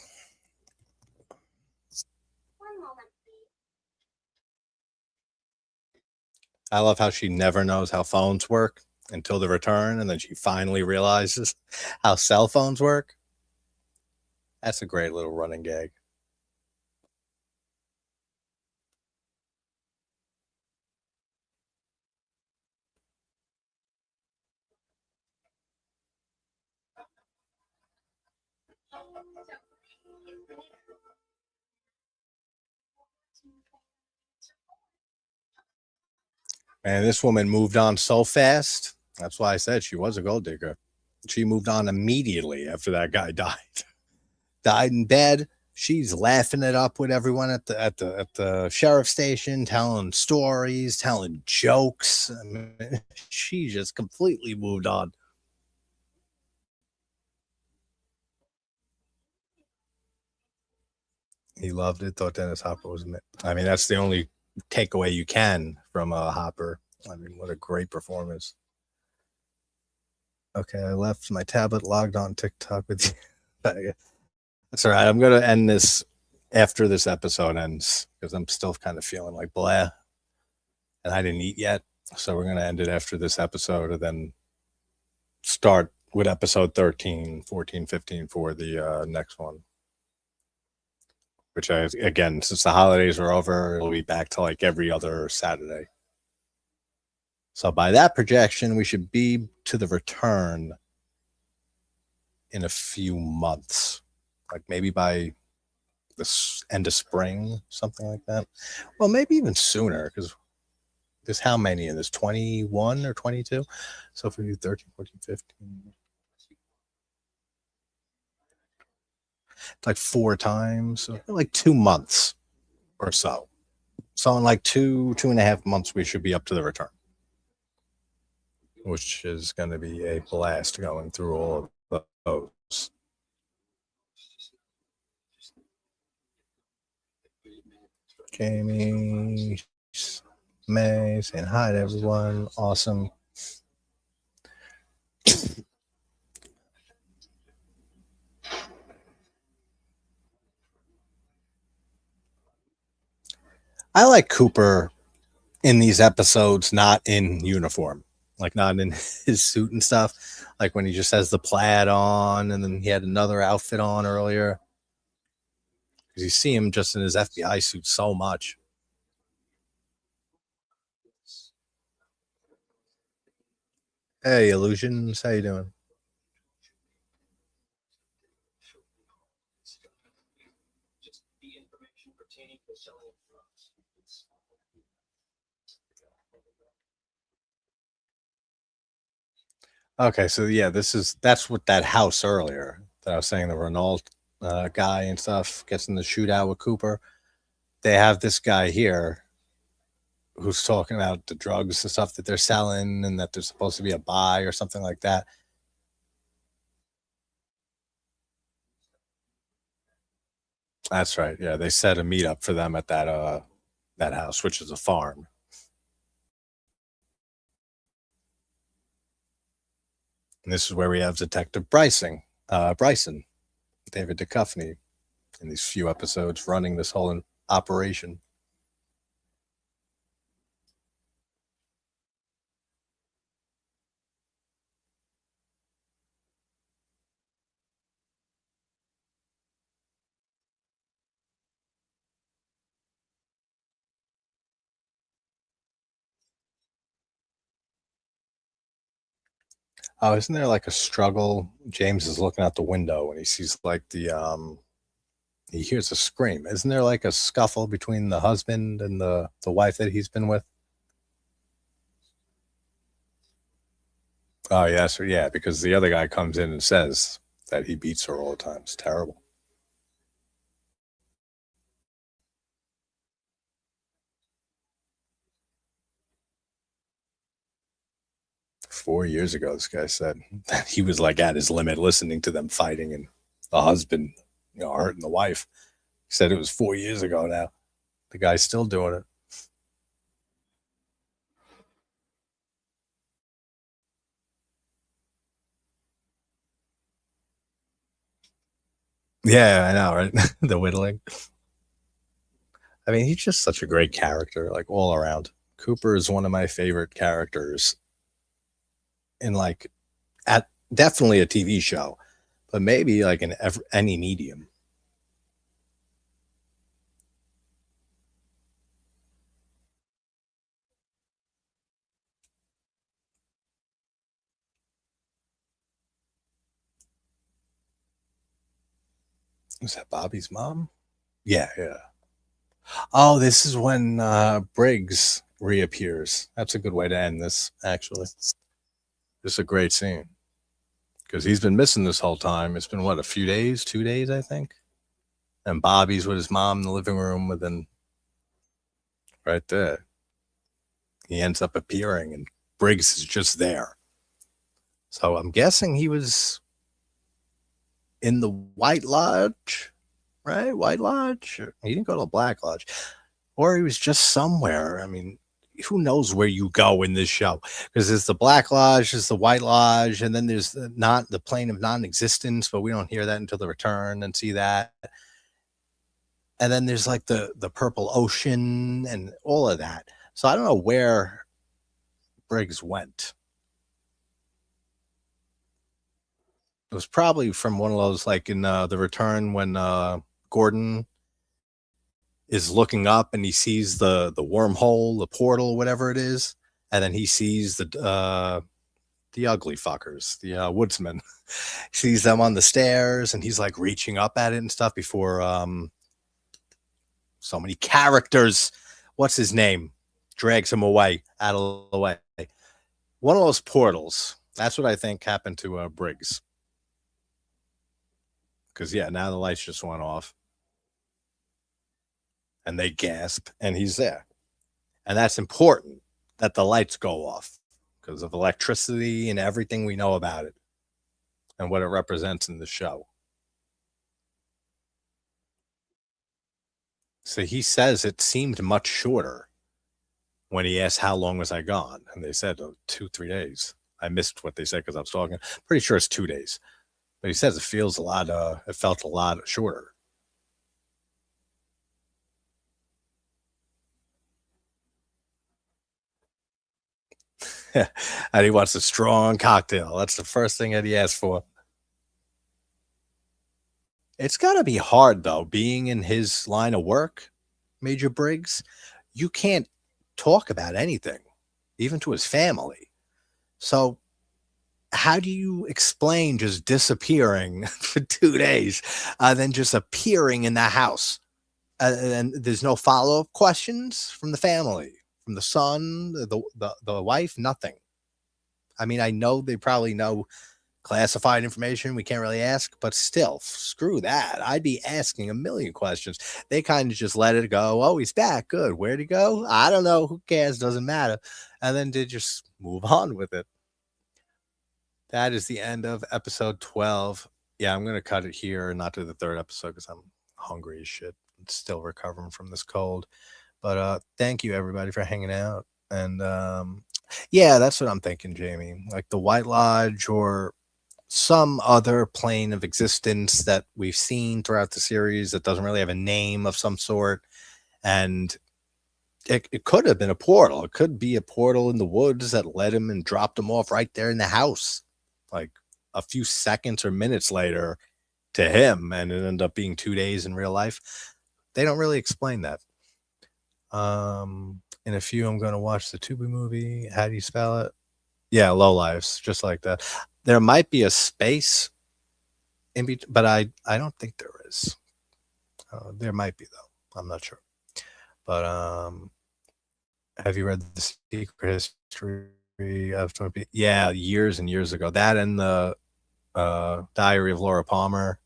I love how she never knows how phones work until the return, and then she finally realizes how cell phones work. That's a great little running gag. And this woman moved on so fast. That's why I said she was a gold digger. She moved on immediately after that guy died. Died in bed. She's laughing it up with everyone at the sheriff's station, telling stories, telling jokes. I mean, she just completely moved on. He loved it. Thought Dennis Hopper was. I mean, that's the only takeaway you can from Hopper. I mean, what a great performance. Okay, I left my tablet, logged on TikTok with you. That's all right. I'm going to end this after this episode ends because I'm still kind of feeling like blah. And I didn't eat yet. So we're going to end it after this episode and then start with episode 13, 14, 15 for the next one. Which, again, since the holidays are over, it'll be back to like every other Saturday. So by that projection, we should be to the return in a few months. Like maybe by the end of spring, something like that. Well, maybe even sooner, because there's how many in this? 21 or 22? So if we do 13, 14, 15. It's like 4 times, so like 2 months or so. So in like 2.5 months, we should be up to the return, which is going to be a blast going through all of those. Jamie, May saying hi to everyone. Awesome. I like Cooper in these episodes not in uniform. like not in his suit and stuff. Like when he just has the plaid on, and then he had another outfit on earlier. Because you see him just in his FBI suit so much. Hey, Illusions, how you doing? Just the information pertaining to selling of drugs. Okay, so yeah, that's what that house earlier that I was saying, the Renault guy and stuff gets in the shootout with Cooper. They have this guy here who's talking about the drugs and stuff that they're selling, and that there's supposed to be a buy or something like that. That's right. Yeah, they set a meetup for them at that house, which is a farm. And this is where we have Detective Bryson, David Duchovny, in these few episodes running this whole operation. Oh, isn't there like a struggle? James is looking out the window and he sees like he hears a scream. Isn't there like a scuffle between the husband and the wife that he's been with? Oh yeah, so yeah, because the other guy comes in and says that he beats her all the time. It's terrible. $4 years ago, this guy said that he was like at his limit listening to them fighting and the husband, hurting the wife. He said it was 4 years ago now. The guy's still doing it. Yeah, I know, right? The whittling. I mean, he's just such a great character, like all around. Cooper is one of my favorite characters in like at definitely a TV show, but maybe like in any medium. Was that Bobby's mom? Yeah, yeah. Oh, this is when Briggs reappears. That's a good way to end this, actually. This is a great scene because he's been missing this whole time. It's been what, a few days, 2 days, I think. And Bobby's with his mom in the living room, within right there. He ends up appearing, and Briggs is just there. So I'm guessing he was in the White Lodge, right? White Lodge. He didn't go to the Black Lodge, or he was just somewhere. I mean, who knows where you go in this show? Because there's the Black Lodge, there's the White Lodge, and then there's not the plane of non-existence, but we don't hear that until the return and see that. And then there's like the Purple Ocean and all of that. So I don't know where Briggs went. It was probably from one of those, like in the return, when Gordon is looking up and he sees the wormhole, the portal, whatever it is, and then he sees the ugly fuckers, the woodsmen. He sees them on the stairs, and he's like reaching up at it and stuff before so many characters. What's his name? Drags him away, out of the way. One of those portals. That's what I think happened to Briggs. Because yeah, now the lights just went off, and they gasp, and he's there. And that's important that the lights go off because of electricity and everything we know about it and what it represents in the show. So he says it seemed much shorter when he asked, how long was I gone? And they said, oh, 2-3 days. I missed what they said because I was talking. Pretty sure it's 2 days. But he says it feels a lot, it felt a lot shorter. And he wants a strong cocktail. That's the first thing that he asks for. It's got to be hard, though, being in his line of work, Major Briggs. You can't talk about anything, even to his family. So, how do you explain just disappearing for 2 days, then just appearing in the house? And there's no follow-up questions from the family, from the son, the wife, nothing. I mean, I know they probably know classified information we can't really ask, but still, screw that. I'd be asking a million questions. They kind of just let it go. Oh, he's back. Good. Where'd he go? I don't know. Who cares? Doesn't matter. And then they just move on with it. That is the end of episode 12. Yeah, I'm going to cut it here and not do the third episode because I'm hungry as shit. I'm still recovering from this cold. But thank you, everybody, for hanging out. And yeah, that's what I'm thinking, Jamie. Like the White Lodge or some other plane of existence that we've seen throughout the series that doesn't really have a name of some sort. And it could have been a portal. It could be a portal in the woods that led him and dropped him off right there in the house, like a few seconds or minutes later to him. And it ended up being 2 days in real life. They don't really explain that. In a few, I'm going to watch the Tubi movie. How do you spell it? Yeah, Low Lives, just like that. There might be a space in between, but I don't think there is. There might be, though. I'm not sure. But have you read The Secret History of Twin Peaks? Yeah, years and years ago. That and the Diary of Laura Palmer,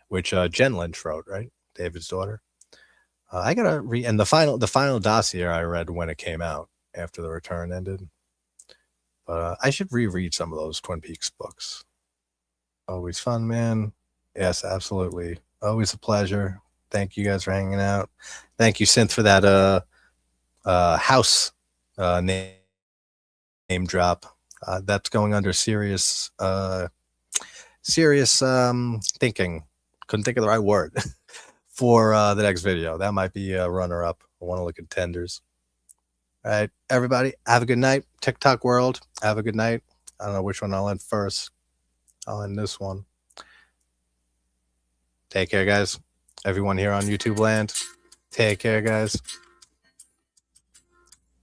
which Jen Lynch wrote, right? David's daughter. I gotta read, and the final dossier I read when it came out after the return ended. But I should reread some of those Twin Peaks books. Always fun, man. Yes, absolutely. Always a pleasure. Thank you guys for hanging out. Thank you, Synth, for that house name drop. That's going under serious thinking. Couldn't think of the right word for the next video. That might be a runner-up. I want to look at contenders. All right, everybody, have a good night. TikTok world, have a good night. I don't know which one I'll end first. I'll end this one. Take care, guys. Everyone here on YouTube land, take care, guys.